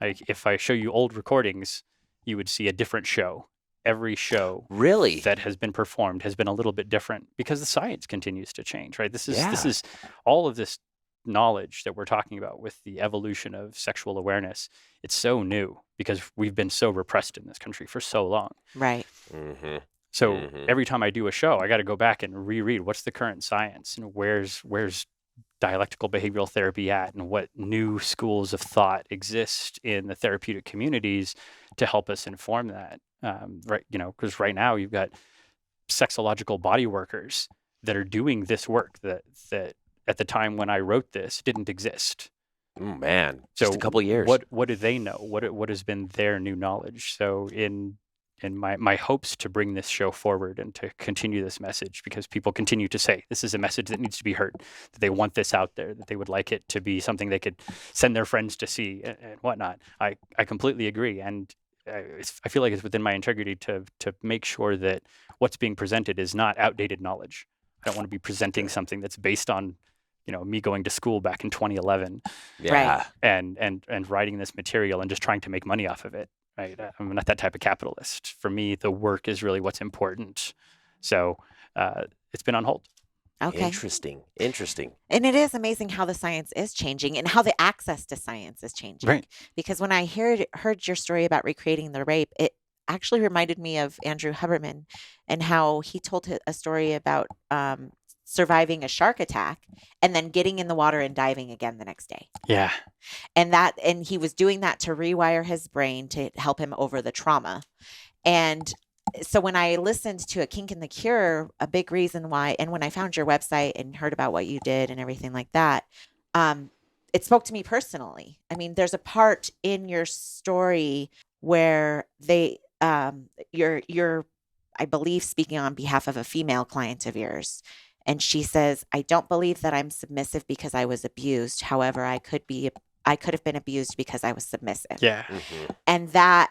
Like if I show you old recordings, you would see a different show. Every show that has been performed has been a little bit different because the science continues to change, right? This is all of this knowledge that we're talking about with the evolution of sexual awareness. It's so new because we've been so repressed in this country for so long. Right. So every time I do a show, I got to go back and reread what's the current science and where's dialectical behavioral therapy at, and what new schools of thought exist in the therapeutic communities to help us inform that. Right, because right now you've got sexological body workers that are doing this work that at the time when I wrote this didn't exist. Oh man, just a couple of years. What do they know? What has been their new knowledge? So in my hopes to bring this show forward and to continue this message, because people continue to say this is a message that needs to be heard, that they want this out there, that they would like it to be something they could send their friends to see and whatnot. I completely agree. And I feel like it's within my integrity to make sure that what's being presented is not outdated knowledge. I don't want to be presenting something that's based on, me going to school back in 2011, Yeah. and writing this material and just trying to make money off of it. Right? I'm not that type of capitalist. For me, the work is really what's important. So it's been on hold. Okay. Interesting. And it is amazing how the science is changing and how the access to science is changing. Right. Because when I heard your story about recreating the rape, it actually reminded me of Andrew Huberman and how he told a story about surviving a shark attack and then getting in the water and diving again the next day. Yeah. And he was doing that to rewire his brain to help him over the trauma. And so when I listened to A Kink and the Cure, a big reason why, and when I found your website and heard about what you did and everything like that, it spoke to me personally. I mean, there's a part in your story where you're, I believe, speaking on behalf of a female client of yours. And she says, I don't believe that I'm submissive because I was abused. However, I could have been abused because I was submissive. Yeah. Mm-hmm. And that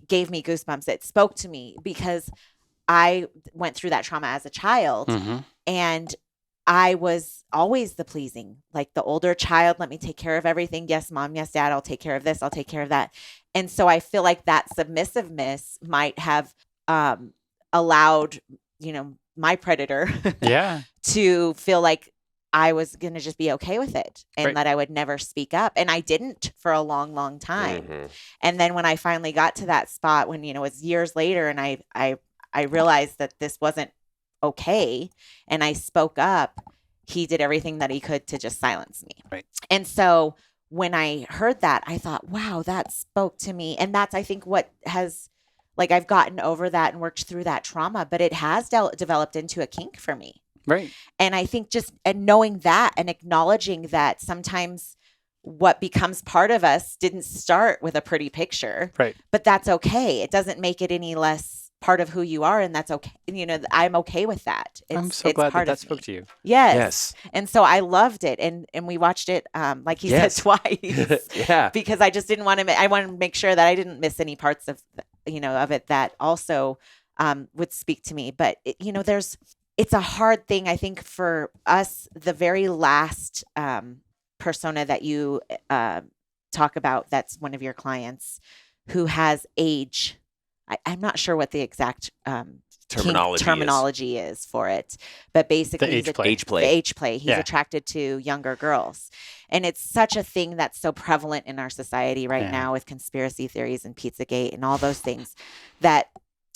gave me goosebumps. It spoke to me because I went through that trauma as a child, Mm-hmm. and I was always the pleasing, like the older child. Let me take care of everything. Yes, mom. Yes, dad. I'll take care of this. I'll take care of that. And so I feel like that submissiveness might have allowed, my predator Yeah. to feel like I was going to just be okay with it and Right. that I would never speak up. And I didn't for a long, long time. Mm-hmm. And then when I finally got to that spot when, it was years later and I realized that this wasn't okay and I spoke up, he did everything that he could to just silence me. Right. And so when I heard that, I thought, wow, that spoke to me. And that's, I think, what has, I've gotten over that and worked through that trauma, but it has developed into a kink for me. Right. And I think and knowing that and acknowledging that sometimes what becomes part of us didn't start with a pretty picture, Right. but that's okay. It doesn't make it any less part of who you are. And that's okay. I'm okay with that. I'm so glad that spoke to you. Yes. And so I loved it. And we watched it, like he said, twice. Yeah. Because I just didn't want to, I wanted to make sure that I didn't miss any parts of, of it that also would speak to me. But, it's a hard thing, I think, for us. The very last persona that you talk about, that's one of your clients who has age. I'm not sure what the exact terminology is for it, but basically age play. The age play. He's attracted to younger girls. And it's such a thing that's so prevalent in our society right now with conspiracy theories and Pizzagate and all those things, that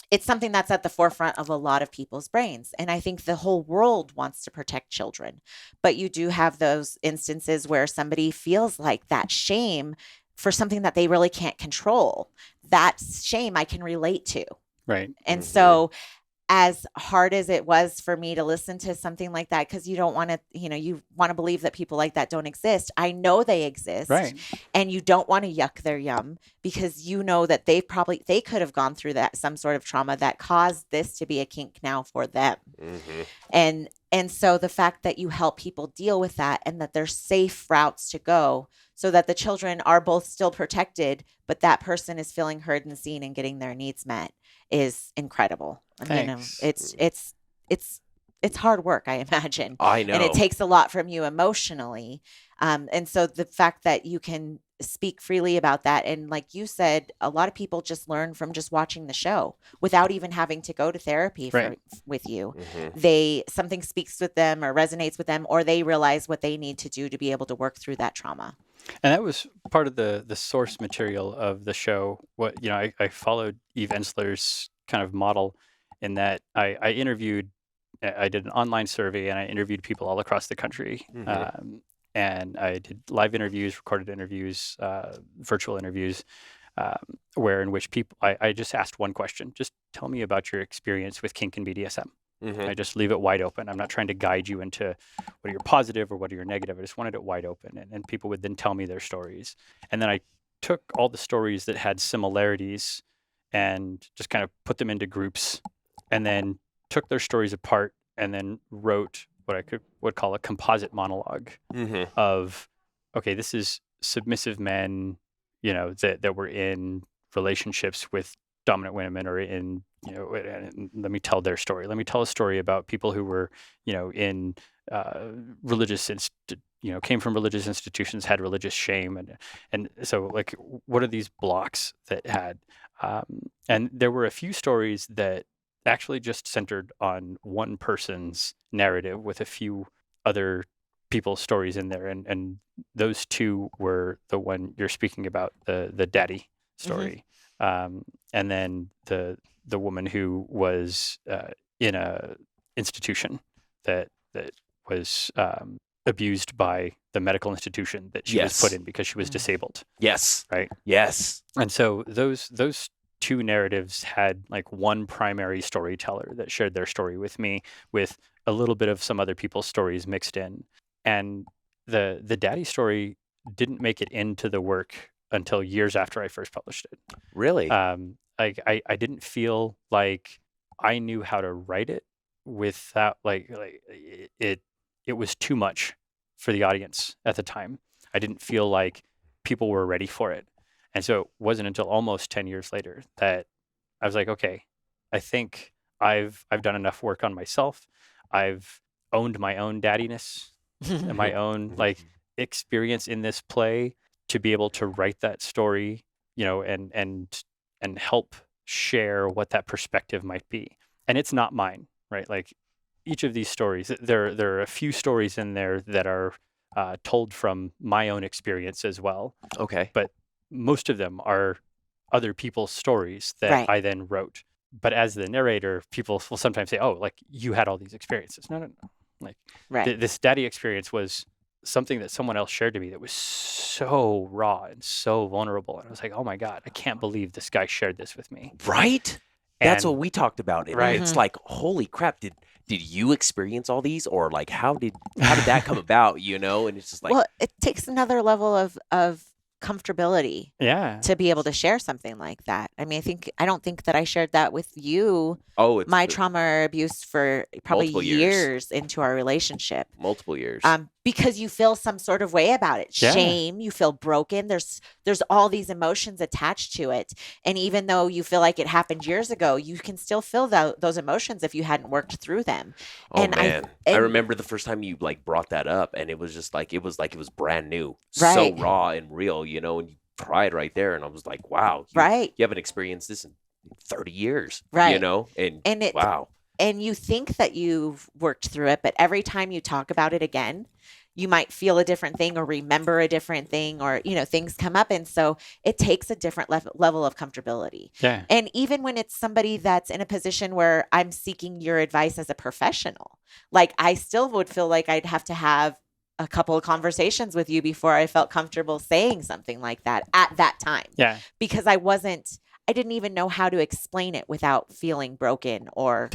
it's something that's at the forefront of a lot of people's brains. And I think the whole world wants to protect children. But you do have those instances where somebody feels like that shame for something that they really can't control. That shame I can relate to. Right. And so as hard as it was for me to listen to something like that, because you don't want to, you want to believe that people like that don't exist. I know they exist. Right. And you don't want to yuck their yum because you know that they could have gone through some sort of trauma that caused this to be a kink now for them. Mm-hmm. And so the fact that you help people deal with that and that there's safe routes to go so that the children are both still protected, but that person is feeling heard and seen and getting their needs met is incredible. Thanks. It's hard work, I imagine. I know. And it takes a lot from you emotionally. And so the fact that you can speak freely about that. And like you said, a lot of people just learn from just watching the show without even having to go to therapy with you. Mm-hmm. Something speaks with them or resonates with them, or they realize what they need to do to be able to work through that trauma. And that was part of the source material of the show. I followed Eve Ensler's kind of model in that I interviewed, I did an online survey and I interviewed people all across the country. Mm-hmm. And I did live interviews, recorded interviews, virtual interviews, in which people, I just asked one question. Just tell me about your experience with kink and BDSM. Mm-hmm. I just leave it wide open. I'm not trying to guide you into what are your positive or what are your negative. I just wanted it wide open. And people would then tell me their stories. And then I took all the stories that had similarities and just kind of put them into groups and then took their stories apart and then wrote what I would call a composite monologue of, okay, this is submissive men, that were in relationships with dominant women, or in, and let me tell their story. Let me tell a story about people who were, in came from religious institutions, had religious shame, and so like, what are these blocks that had? And there were a few stories that actually just centered on one person's narrative with a few other people's stories in there, and those two were the one you're speaking about, the daddy story, and then the woman who was in a institution that was abused by the medical institution that she was put in because she was disabled. Yes. Right. Yes. And so those two narratives had like one primary storyteller that shared their story with me, with a little bit of some other people's stories mixed in. And the daddy story didn't make it into the work until years after I first published it. Really? I didn't feel like I knew how to write it without like it was too much for the audience at the time. I didn't feel like people were ready for it. And so it wasn't until almost 10 years later that I was like, okay, I think I've done enough work on myself. I've owned my own daddiness and my own like experience in this play to be able to write that story, and help share what that perspective might be. And it's not mine, right? Like each of these stories, there are a few stories in there that are told from my own experience as well. Okay. But most of them are other people's stories that I then wrote. But as the narrator, people will sometimes say, oh, like you had all these experiences. No. Like this daddy experience was something that someone else shared to me that was so raw and so vulnerable. And I was like, oh my God, I can't believe this guy shared this with me. Right? That's what we talked about. Right. It's like, holy crap, did you experience all these, or like how did that come about, And it's just like, well, it takes another level of comfortability to be able to share something like that. I mean, I don't think that I shared that with you. My trauma or abuse for probably years into our relationship. Multiple years. Because you feel some sort of way about it. Shame, you feel broken. There's all these emotions attached to it. And even though you feel like it happened years ago, you can still feel those emotions if you hadn't worked through them. Oh, and man. I remember the first time you like brought that up, and it was just like it was brand new. So raw and real, and you cried right there, and I was like, wow. You haven't experienced this in 30 years. Right. And wow. And you think that you've worked through it, but every time you talk about it again, you might feel a different thing or remember a different thing, or, things come up. And so it takes a different level of comfortability. Yeah. And even when it's somebody that's in a position where I'm seeking your advice as a professional, like I still would feel like I'd have to have a couple of conversations with you before I felt comfortable saying something like that at that time. Yeah. Because I didn't even know how to explain it without feeling broken or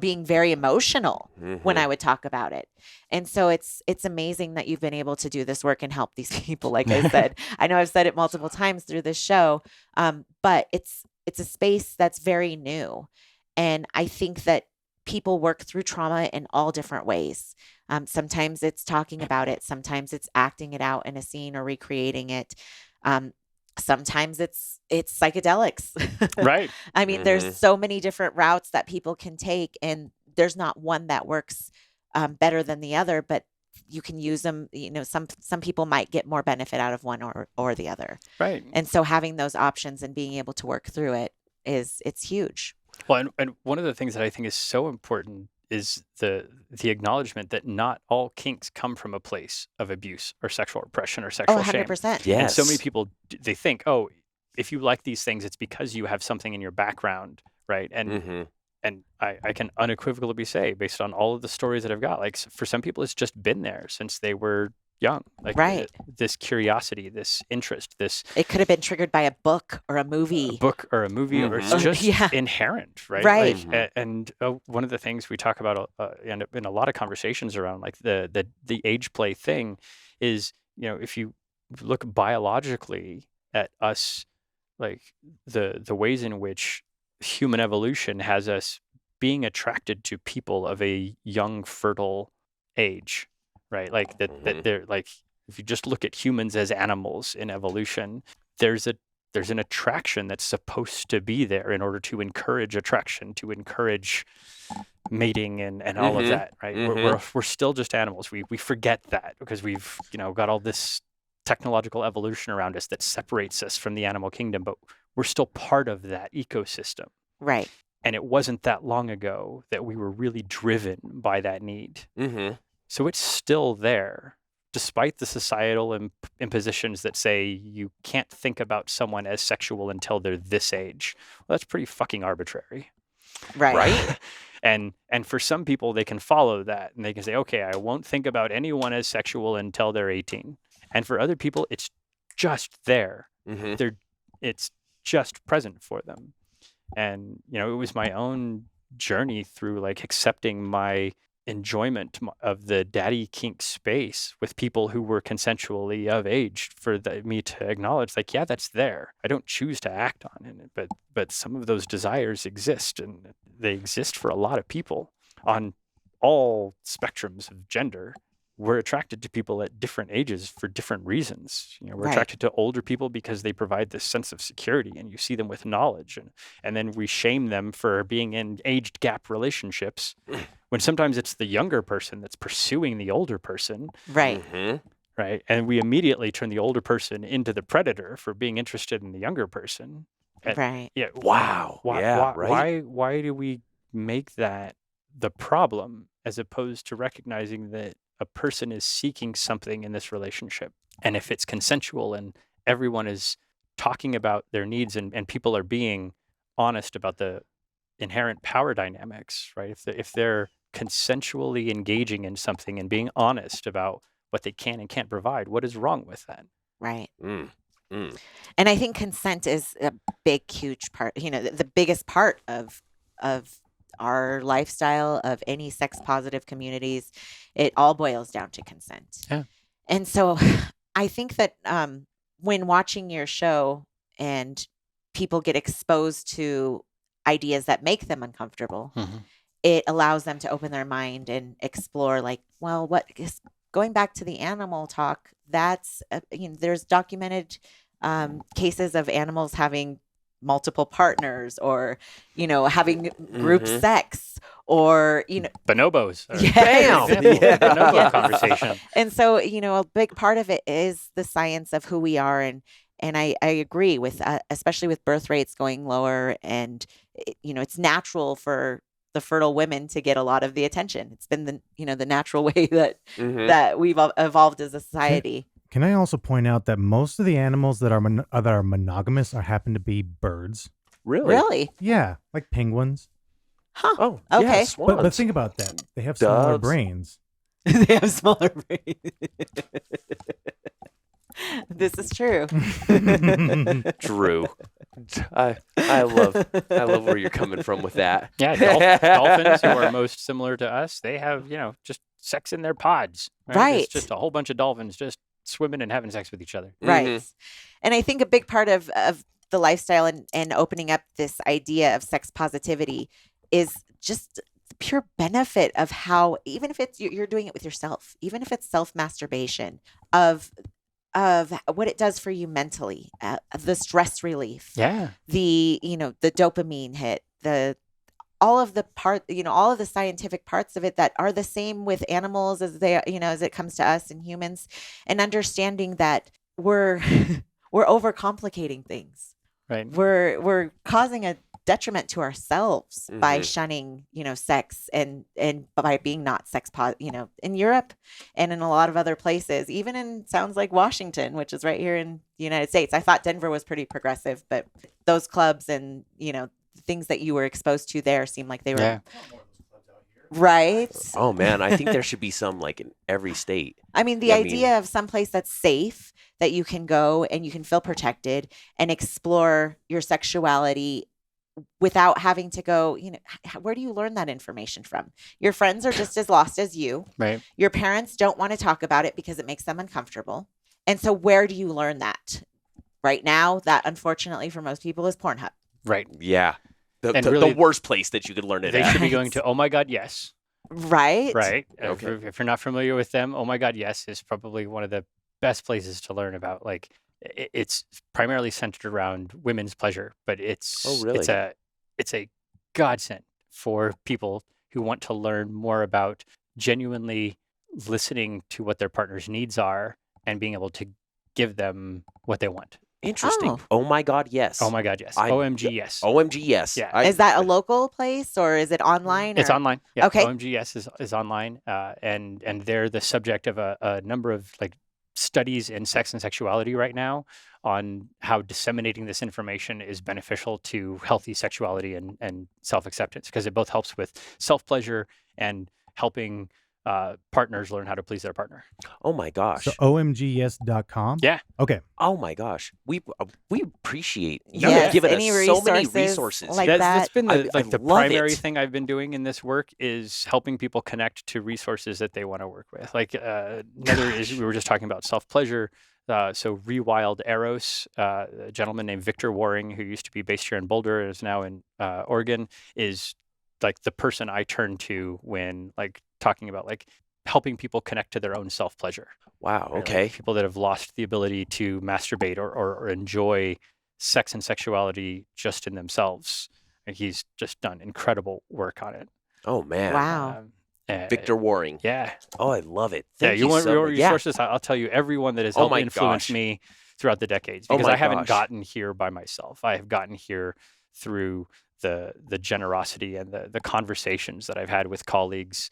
being very emotional when I would talk about it. And so it's amazing that you've been able to do this work and help these people. Like I said, I know I've said it multiple times through this show, but it's a space that's very new. And I think that people work through trauma in all different ways. Sometimes it's talking about it. Sometimes it's acting it out in a scene or recreating it. Sometimes it's psychedelics. Right. I mean, there's so many different routes that people can take, and there's not one that works better than the other, but you can use them. Some people might get more benefit out of one or the other. Right. And so having those options and being able to work through it it's huge. Well, and one of the things that I think is so important is the acknowledgement that not all kinks come from a place of abuse or sexual repression or sexual 100%. shame. Yes. And so many people, they think, oh, if you like these things, it's because you have something in your background, right? And and I can unequivocally say, based on all of the stories that I've got, like for some people, it's just been there since they were young. Like this curiosity, this interest, it could have been triggered by a book or a movie. Or it's just inherent, right? Right. Like, and one of the things we talk about in a lot of conversations around like the age play thing is, if you look biologically at us, like the ways in which human evolution has us being attracted to people of a young, fertile age. Right, like that they're like, if you just look at humans as animals in evolution, there's a there's an attraction that's supposed to be there in order to encourage attraction, to encourage mating and all of that, right? We're still just animals. We forget that because we've, got all this technological evolution around us that separates us from the animal kingdom, but we're still part of that ecosystem. Right. And it wasn't that long ago that we were really driven by that need. So it's still there, despite the societal impositions that say you can't think about someone as sexual until they're this age. Well, that's pretty fucking arbitrary. Right. And for some people, they can follow that and they can say, okay, I won't think about anyone as sexual until they're 18. And for other people, it's just there. It's just present for them. And, it was my own journey through like accepting my enjoyment of the daddy kink space with people who were consensually of age for me to acknowledge, like, yeah, that's there. I don't choose to act on it, but some of those desires exist, and they exist for a lot of people on all spectrums of gender. We're attracted to people at different ages for different reasons. We're attracted to older people because they provide this sense of security, and you see them with knowledge, and then we shame them for being in aged gap relationships when sometimes it's the younger person that's pursuing the older person. Right. Right. And we immediately turn the older person into the predator for being interested in the younger person. Right. Yeah. Wow. Why do we make that the problem as opposed to recognizing that a person is seeking something in this relationship? And if it's consensual and everyone is talking about their needs and people are being honest about the inherent power dynamics, right? If they're consensually engaging in something and being honest about what they can and can't provide, what is wrong with that? Right. And I think consent is a big, huge part, the biggest part of our lifestyle, of any sex positive communities. It all boils down to consent. Yeah. And so I think that when watching your show and people get exposed to ideas that make them uncomfortable, it allows them to open their mind and explore, like, well, what is going back to the animal talk? That's there's documented cases of animals having multiple partners, or having group sex, or bonobos. Bonobo conversation. And so a big part of it is the science of who we are, and I agree with especially with birth rates going lower, and it's natural for the fertile women to get a lot of the attention. It's been the natural way that we've evolved as a society. Can I also point out that most of the animals that are monogamous happen to be birds? Really? Yeah, like penguins. Huh. Oh, okay. Yeah, but think about that. They have smaller brains. They have smaller brains. This is true. True. I love where you're coming from with that. Yeah, dolphins, who are most similar to us, they have just sex in their pods. Right. It's just a whole bunch of dolphins just swimming and having sex with each other. Right. And I think a big part of the lifestyle and opening up this idea of sex positivity is just the pure benefit of how, even if it's you're doing it with yourself, even if it's self-masturbation, of what it does for you mentally, the stress relief, the the dopamine hit, all of the scientific parts of it that are the same with animals as as it comes to us and humans, and understanding that we're overcomplicating things. Right. We're causing a detriment to ourselves by shunning, sex and by being not sex in Europe and in a lot of other places, even in sounds like Washington, which is right here in the United States. I thought Denver was pretty progressive, but those clubs and, things that you were exposed to there seem like they were right. Oh man, I think there should be some like in every state. I mean, the idea of some place that's safe, that you can go and you can feel protected and explore your sexuality without having to go, where do you learn that information from? Your friends are just as lost as you. Right. Your parents don't want to talk about it because it makes them uncomfortable. And so where do you learn that? Right now, that unfortunately for most people is Pornhub. Right. Yeah. The worst place that you could learn it They at. should be going to Oh My God, Yes. Right. Right. Okay. If you're not familiar with them, Oh My God, Yes is probably one of the best places to learn about like it's primarily centered around women's pleasure, but Oh, really? it's a godsend for people who want to learn more about genuinely listening to what their partner's needs are and being able to give them what they want. Interesting. Oh. Oh my God, yes. Oh my God, yes. I- OMG, yes. OMG, yes. Yeah. Is that a local place or is it online? It's or- online. Yeah. Okay. OMGS is online, and they're the subject of a number of like studies in sex and sexuality right now on how disseminating this information is beneficial to healthy sexuality and self-acceptance, because it both helps with self-pleasure and helping partners learn how to please their partner. Oh my gosh. So omgyes.com? Yeah. Okay. Oh my gosh. We appreciate you Yes, have given us any so many resources resources. like that's that. been I the love primary it. thing I've been doing in this work is helping people connect to resources that they want to work with. Like another is we were just talking about self-pleasure. So Rewild Eros, a gentleman named Victor Waring, who used to be based here in Boulder and is now in Oregon, is like the person I turn to when like talking about like helping people connect to their own self-pleasure. Wow. Right? Like, Okay. people that have lost the ability to masturbate or enjoy sex and sexuality just in themselves. And he's just done incredible work on it. Oh man. Wow. Victor Waring. Yeah. Oh, I love it. Yeah. Thank You want so your much. Yeah. resources? I'll tell you everyone that has Oh helped my influence gosh. me throughout the decades, Oh because my I haven't gosh. gotten here by myself. I have gotten here through the generosity and the conversations that I've had with colleagues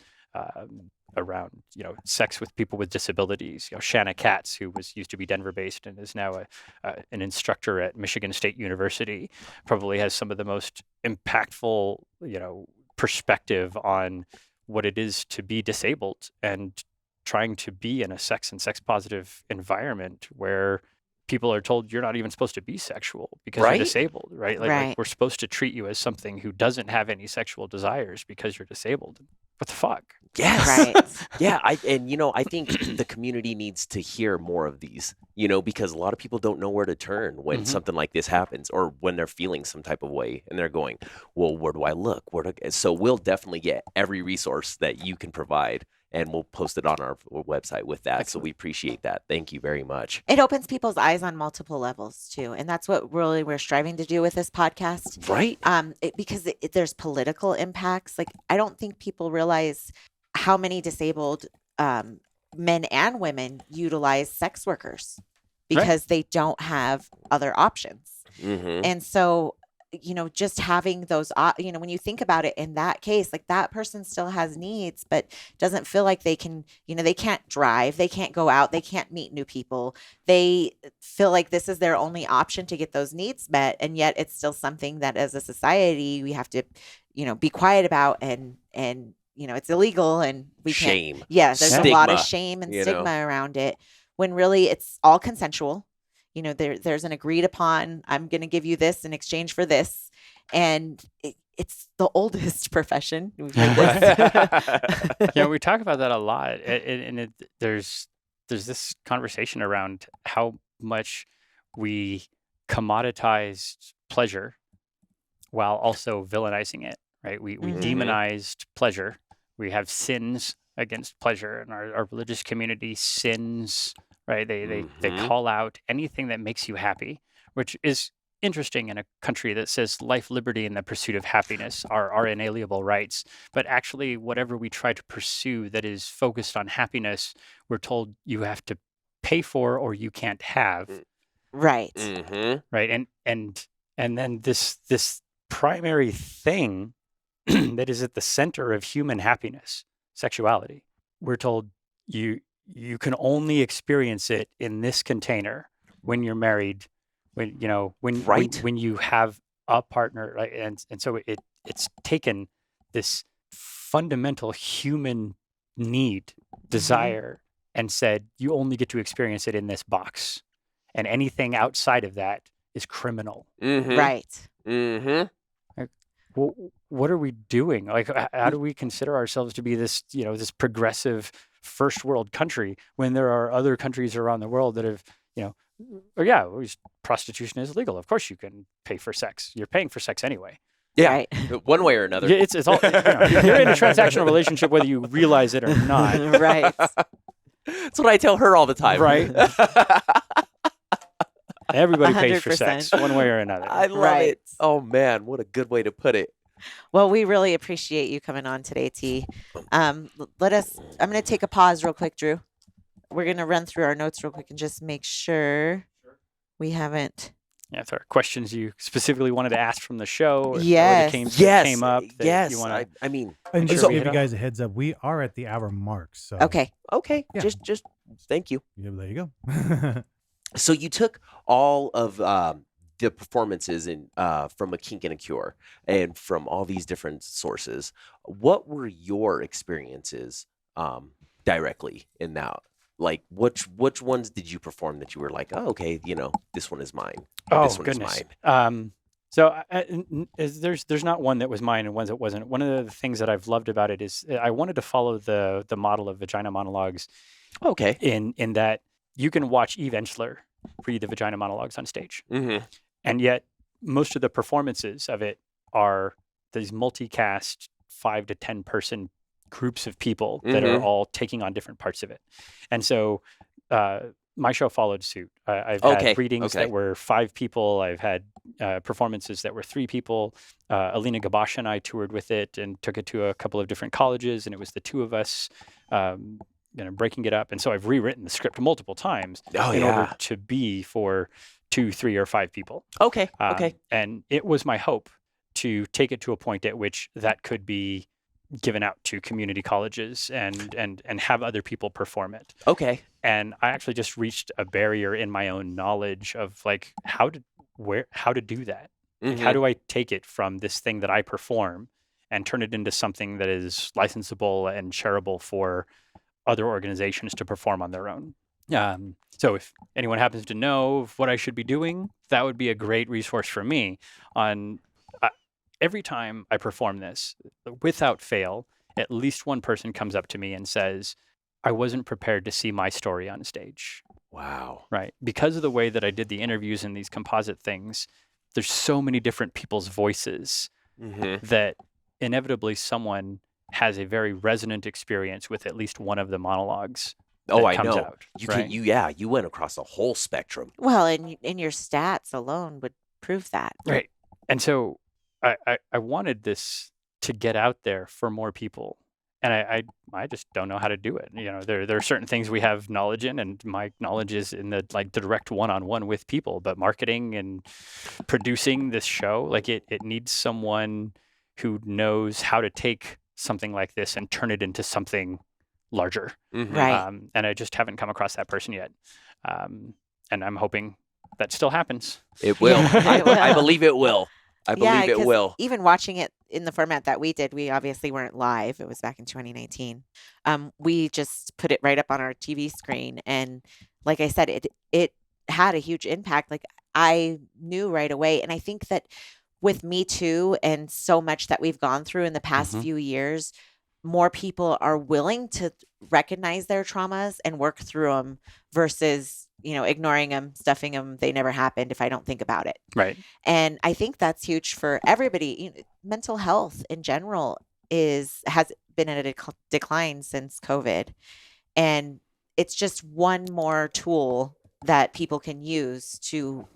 around, sex with people with disabilities. Shanna Katz, who used to be Denver based and is now an instructor at Michigan State University, probably has some of the most impactful, perspective on what it is to be disabled and trying to be in a sex and sex positive environment where people are told you're not even supposed to be sexual because Right? you're disabled, right? Like Right. we're supposed to treat you as something who doesn't have any sexual desires because you're disabled. What the fuck? Yes. Right. Yeah. I think the community needs to hear more of these, because a lot of people don't know where to turn when Mhm. something like this happens or when they're feeling some type of way and they're going, well, where do I look? So we'll definitely get every resource that you can provide and we'll post it on our website with that. So we appreciate that. Thank you very much. It opens people's eyes on multiple levels too, and that's what really we're striving to do with this podcast. Right? Because there's political impacts. Like I don't think people realize how many disabled men and women utilize sex workers because they don't have other options. Mm-hmm. And so, just having those, when you think about it in that case, like that person still has needs, but doesn't feel like they can, they can't drive, they can't go out, they can't meet new people. They feel like this is their only option to get those needs met. And yet it's still something that as a society, we have to, be quiet about and it's illegal and we can't. Shame. Yeah, there's a lot of Stigma, shame and you stigma know. around it when really it's all consensual. There's an agreed upon, I'm going to give you this in exchange for this. And it's the oldest profession. We've heard this. Yeah, we talk about that a lot. And there's this conversation around how much we commoditized pleasure while also villainizing it, right? We Mhm. demonized pleasure. We have sins against pleasure, and our religious community sins, right? They Mhm. call out anything that makes you happy, which is interesting in a country that says life, liberty, and the pursuit of happiness are inalienable rights. But actually, whatever we try to pursue that is focused on happiness, we're told you have to pay for or you can't have, Right. Mm-hmm. right? And then this primary thing that is at the center of human happiness, sexuality, we're told you can only experience it in this container when you're married, when Right. when you have a partner, right? And so it's taken this fundamental human need, desire, and said you only get to experience it in this box, and anything outside of that is criminal. Mm-hmm. Right. Mm-hmm. Well, what are we doing? Like, how do we consider ourselves to be this, this progressive first world country when there are other countries around the world that have, prostitution is legal. Of course you can pay for sex. You're paying for sex anyway. Yeah. Right. One way or another. Yeah, it's all, you're in a transactional relationship whether you realize it or not. Right. That's what I tell her all the time. Right. Everybody pays for 100%. sex one way or another. I love Right. it. Oh man, what a good way to put it. Well, we really appreciate you coming on today, T. I'm going to take a pause real quick, Drew. We're going to run through our notes real quick and just make sure we haven't. Yeah, if there are questions you specifically wanted to ask from the show, or Yes. came Yes, up that yes. you want to. I mean, And Sure, just to we give hit you on. guys a heads up, we are at the hour mark. So Okay. okay, Yeah. just thank you. Yeah, there you go. So you took all of the performances in from A Kink and a Cure and from all these different sources. What were your experiences directly in that? Like, which ones did you perform that you were like, oh, okay, this one is mine. Oh this one goodness. is mine. So there's not one that was mine and one that wasn't. One of the things that I've loved about it is I wanted to follow the model of vagina monologues Okay. in that you can watch Eve Ensler read the vagina monologues on stage, Mm-hmm. and yet most of the performances of it are these multicast 5 to 10 person groups of people that are Mhm. all taking on different parts of it. And so my show followed suit. I've Okay, had readings okay. that were 5 people. I've had performances that were 3 people. Alina Gabash and I toured with it and took it to a couple of different colleges, and it was the 2 of us breaking it up. And so I've rewritten the script multiple times Oh in yeah. order to be for 2, 3, or 5 people. Okay. Okay. And it was my hope to take it to a point at which that could be given out to community colleges and have other people perform it. Okay. And I actually just reached a barrier in my own knowledge of like how to do that. Like, Mhm. how do I take it from this thing that I perform and turn it into something that is licensable and shareable for other organizations to perform on their own? So if anyone happens to know what I should be doing, that would be a great resource for me. On every time I perform this, without fail, at least one person comes up to me and says, I wasn't prepared to see my story on stage. Wow. Right. Because of the way that I did the interviews and these composite things, there's so many different people's voices Mm-hmm. that inevitably someone has a very resonant experience with at least one of the monologues Oh, that I comes know. out. You right? can. You went across the whole spectrum. Well, and your stats alone would prove that. Right. And so I wanted this to get out there for more people. And I just don't know how to do it. There are certain things we have knowledge in, and my knowledge is in the direct one-on-one with people. But marketing and producing this show, like it needs someone who knows how to take something like this and turn it into something larger. Mhm. Right. And I just haven't come across that person yet. And I'm hoping that still happens. It will. It will. I believe it will. I believe it 'cause will. even watching it in the format that we did, we obviously weren't live. It was back in 2019. We just put it right up on our TV screen, and like I said, it had a huge impact. Like I knew right away, and I think that with Me Too and so much that we've gone through in the past Mhm. few years, more people are willing to recognize their traumas and work through them versus ignoring them, stuffing them. They never happened if I don't think about it. Right. And I think that's huge for everybody. Mental health in general has been at a decline since COVID. And it's just one more tool that people can use to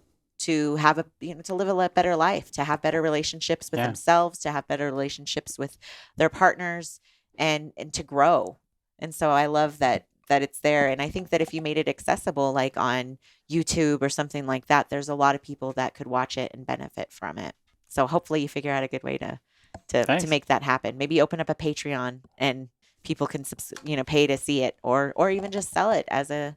have to live a better life, to have better relationships with Yeah. themselves, to have better relationships with their partners, and to grow. And so I love that it's there. And I think that if you made it accessible, like on YouTube or something like that, there's a lot of people that could watch it and benefit from it. So hopefully you figure out a good way to Thanks. make that happen. Maybe open up a Patreon and people can pay to see it, or even just sell it as a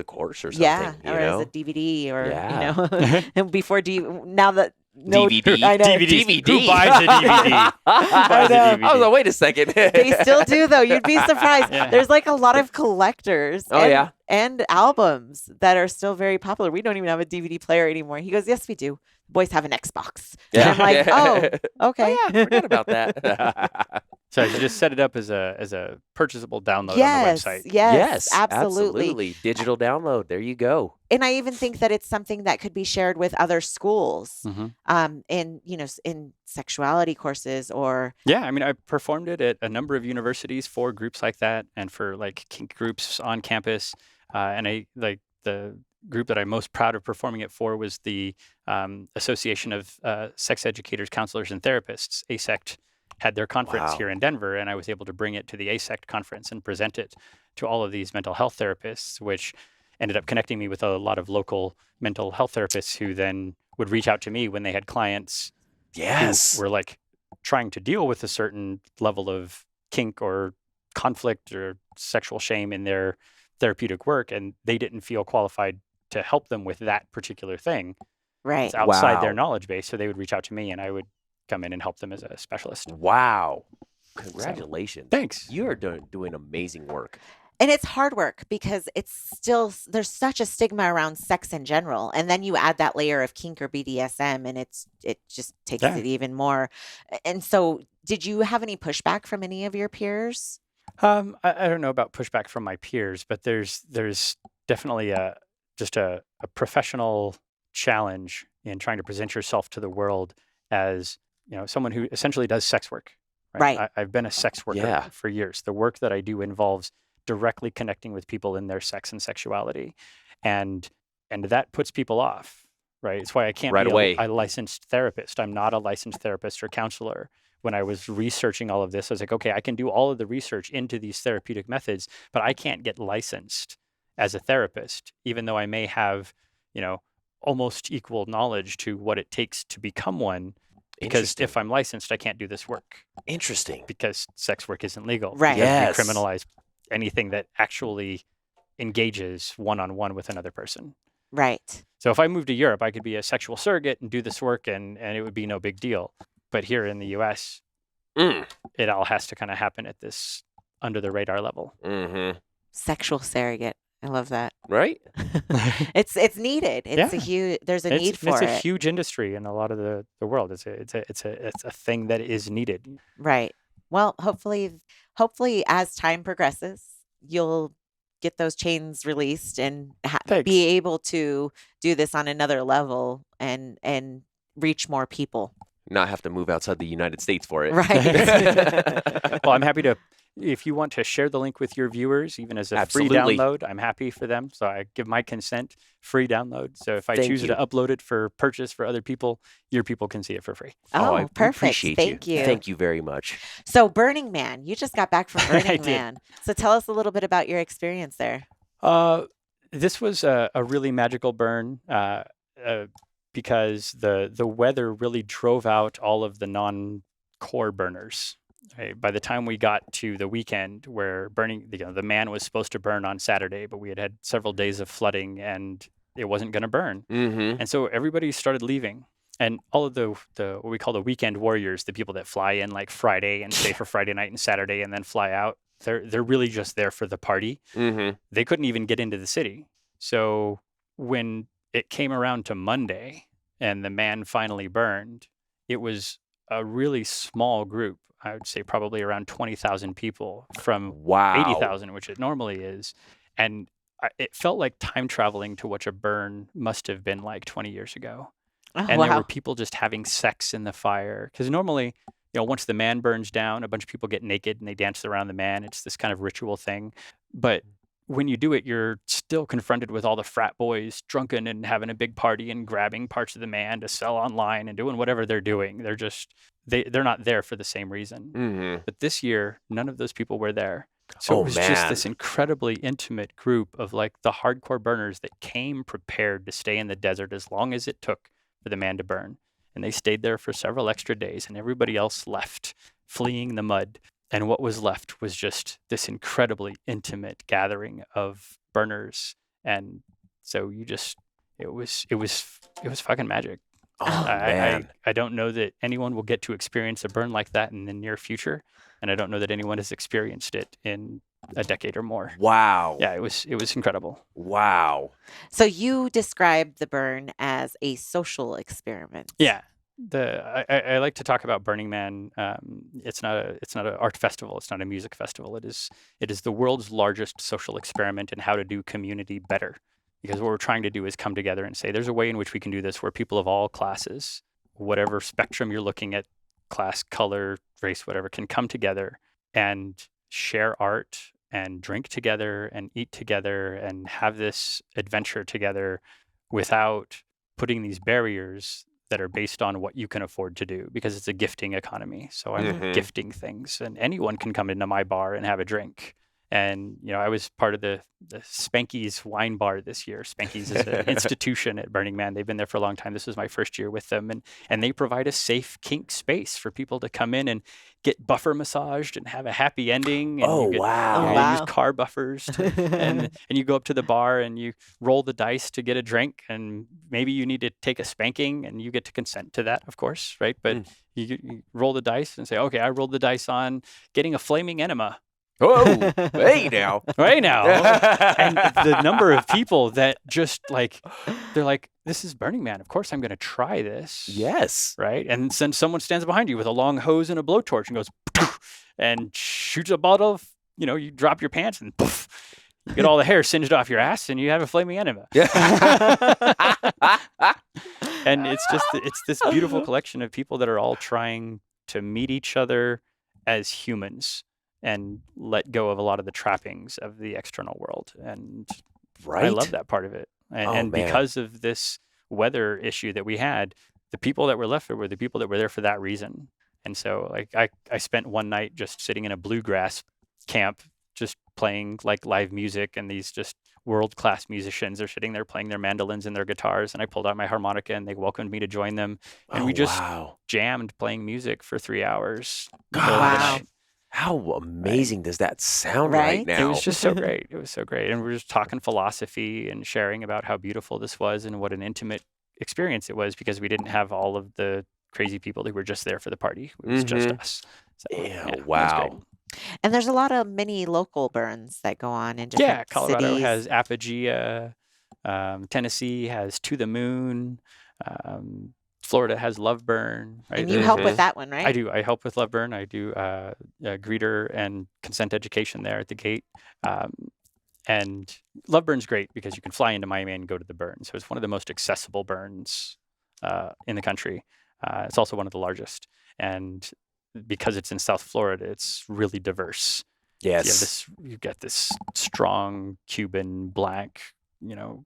course or something. yeah, you or know? as a DVD, or Yeah. and before now that DVD. I know. DVD. Who buys a DVD? Who buys a know. DVD? I was like, wait a second. They still do though. You'd be surprised. Yeah. There's like a lot of collectors Oh, yeah. and albums that are still very popular. We don't even have a DVD player anymore. He goes, yes, we do. Boys have an Xbox. Yeah. And I'm like, oh, okay. Oh, yeah, forgot about that. So you just set it up as a purchasable download Yes, on the website. yes, absolutely. Digital download. There you go. And I even think that it's something that could be shared with other schools, Mhm. in sexuality courses or Yeah, I mean, I performed it at a number of universities for groups like that, and for like kink groups on campus. And I like group that I'm most proud of performing it for was the Association of Sex Educators, Counselors, and Therapists. ASECT had their conference here in Denver, and I was able to bring it to the ASECT conference and present it to all of these mental health therapists, which ended up connecting me with a lot of local mental health therapists who then would reach out to me when they had clients who were like trying to deal with a certain level of kink or conflict or sexual shame in their therapeutic work, and they didn't feel qualified to help them with that particular thing. Right. It's outside their knowledge base, so they would reach out to me and I would come in and help them as a specialist. Wow. Congratulations. Thanks. You are doing amazing work. And it's hard work because it's still, there's such a stigma around sex in general. And then you add that layer of kink or BDSM and it just takes it even more. And so did you have any pushback from any of your peers? I don't know about pushback from my peers, but there's definitely just a professional challenge in trying to present yourself to the world as, someone who essentially does sex work. Right. I've been a sex worker for years. The work that I do involves directly connecting with people in their sex and sexuality, and that puts people off. Right. It's why I can't be a licensed therapist. I'm not a licensed therapist or counselor. When I was researching all of this, I was like, okay, I can do all of the research into these therapeutic methods, but I can't get licensed as a therapist, even though I may have, almost equal knowledge to what it takes to become one. Because if I'm licensed, I can't do this work. Interesting. Because sex work isn't legal. Right. Yes. We criminalize anything that actually engages one-on-one with another person. Right. So if I moved to Europe, I could be a sexual surrogate and do this work and it would be no big deal. But here in the US, it all has to kind of happen at this under the radar level. Mm-hmm. Sexual surrogate. I love that. Right? It's needed. It's a huge. There's a need for it. It's a huge industry in a lot of the world. It's a thing that is needed. Right. Well, hopefully, as time progresses, you'll get those chains released and be able to do this on another level and reach more people. Not have to move outside the United States for it. Right. Well, I'm happy to. If you want to share the link with your viewers, even as a free download, I'm happy for them. So I give my consent, free download. So if I choose to upload it for purchase for other people, your people can see it for free. Oh, perfect. Thank you. Thank you very much. So Burning Man, you just got back from Burning Man. So tell us a little bit about your experience there. This was a really magical burn because the weather really drove out all of the non-core burners. Right? By the time we got to the weekend where the man was supposed to burn on Saturday, but we had several days of flooding and it wasn't going to burn. Mm-hmm. And so everybody started leaving. And all of the what we call the weekend warriors, the people that fly in like Friday and stay for Friday night and Saturday and then fly out, they're really just there for the party. Mm-hmm. They couldn't even get into the city. So when it came around to Monday and the man finally burned, it was a really small group. I would say probably around 20,000 people from 80,000, which it normally is. And it felt like time traveling to what a burn must have been like 20 years ago. Oh, and there were people just having sex in the fire. Because normally, once the man burns down, a bunch of people get naked and they dance around the man. It's this kind of ritual thing. But when you do it, you're still confronted with all the frat boys drunken and having a big party and grabbing parts of the man to sell online and doing whatever they're doing. They're just, they're not there for the same reason. Mm-hmm. But this year, none of those people were there. So it was just this incredibly intimate group of like the hardcore burners that came prepared to stay in the desert as long as it took for the man to burn. And they stayed there for several extra days and everybody else left, fleeing the mud. And what was left was just this incredibly intimate gathering of burners. And so it was fucking magic. Oh, man. I don't know that anyone will get to experience a burn like that in the near future. And I don't know that anyone has experienced it in a decade or more. Wow. Yeah, it was incredible. Wow. So you described the burn as a social experiment. Yeah. I like to talk about Burning Man. It's not an art festival. It's not a music festival. It is the world's largest social experiment in how to do community better. Because what we're trying to do is come together and say, there's a way in which we can do this where people of all classes, whatever spectrum you're looking at, class, color, race, whatever, can come together and share art and drink together and eat together and have this adventure together without putting these barriers that are based on what you can afford to do, because it's a gifting economy. So I'm gifting things, and anyone can come into my bar and have a drink. And, I was part of the Spanky's wine bar this year. Spanky's is an institution at Burning Man. They've been there for a long time. This was my first year with them. And they provide a safe kink space for people to come in and get buffer massaged and have a happy ending. And you use car buffers. And you go up to the bar and you roll the dice to get a drink. And maybe you need to take a spanking, and you get to consent to that, of course, right? But you roll the dice and say, okay, I rolled the dice on getting a flaming enema. Oh, hey now. Right now. And the number of people that just they're like, this is Burning Man. Of course I'm going to try this. Yes. Right. And then someone stands behind you with a long hose and a blowtorch and goes, and shoots a bottle of, you drop your pants and poof, you get all the hair singed off your ass and you have a flaming enema. And it's this beautiful collection of people that are all trying to meet each other as humans and let go of a lot of the trappings of the external world. And I love that part of it. And because of this weather issue that we had, the people that were left there were the people that were there for that reason. And so I spent one night just sitting in a bluegrass camp, just playing live music, and these just world-class musicians are sitting there playing their mandolins and their guitars, and I pulled out my harmonica and they welcomed me to join them. And we just jammed playing music for 3 hours. Wow. How amazing does that sound right now? It was just so great. It was so great. And we were just talking philosophy and sharing about how beautiful this was and what an intimate experience it was, because we didn't have all of the crazy people who were just there for the party. It was just us. So, wow. And there's a lot of mini local burns that go on in different cities. Colorado has Apogea. Tennessee has To the Moon. Florida has Love Burn. Right? And you help with that one, right? I do. I help with Love Burn. I do greeter and consent education there at the gate. And Love Burn's great because you can fly into Miami and go to the burn. So it's one of the most accessible burns in the country. It's also one of the largest. And because it's in South Florida, it's really diverse. Yes. You've got this strong Cuban Black,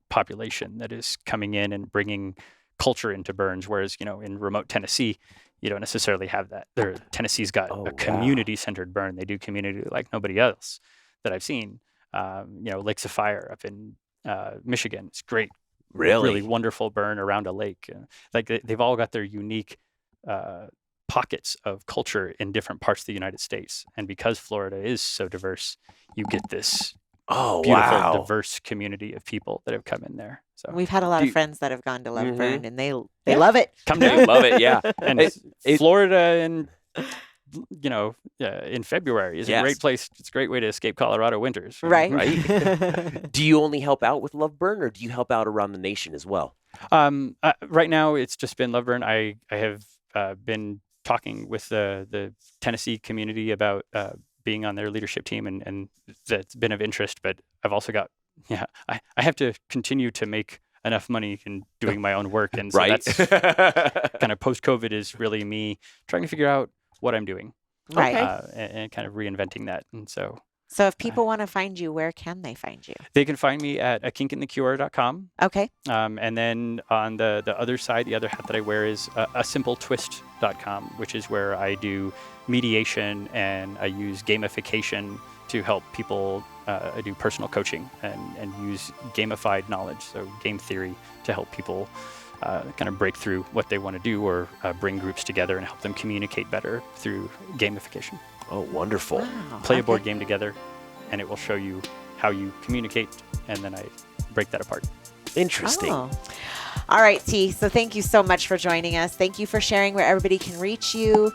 population that is coming in and bringing culture into burns, whereas in remote Tennessee you don't necessarily have that. Tennessee's got a community-centered burn. They do community like nobody else that I've seen. Lakes of Fire up in Michigan, it's great, really wonderful burn around a lake. They've all got their unique pockets of culture in different parts of the United States, and because Florida is so diverse, you get this beautiful, diverse community of people that have come in there. So we've had a lot of friends that have gone to Love Burn, and they love it. Come to love it, yeah. And Florida in February is a great place. It's a great way to escape Colorado winters. Right. Do you only help out with Love Burn, or do you help out around the nation as well? Right now, it's just been Love Burn. I have been talking with the Tennessee community about being on their leadership team, and that's been of interest. But I've also got, I have to continue to make enough money in doing my own work. And so that's kind of post-COVID is really me trying to figure out what I'm doing. Right. And kind of reinventing that. And so if people want to find you, where can they find you? They can find me at kinkinthecure.com. Okay. And then on the other side, the other hat that I wear is asimpletwist.com, which is where I do mediation and I use gamification to help people. I do personal coaching and use gamified knowledge, so game theory, to help people kind of break through what they want to do, or bring groups together and help them communicate better through gamification. Oh, wonderful. Wow. Play a board game together, and it will show you how you communicate, and then I break that apart. Interesting. Oh. All right, T. So thank you so much for joining us. Thank you for sharing where everybody can reach you.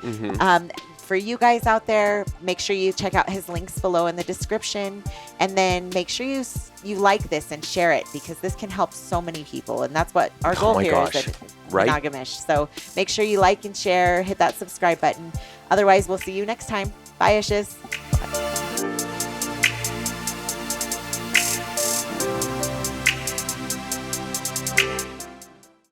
For you guys out there, make sure you check out his links below in the description, and then make sure you like this and share it, because this can help so many people, and that's what our goal here is at Monogam-ish. So make sure you like and share, hit that subscribe button. Otherwise, we'll see you next time. Bye, Ishes.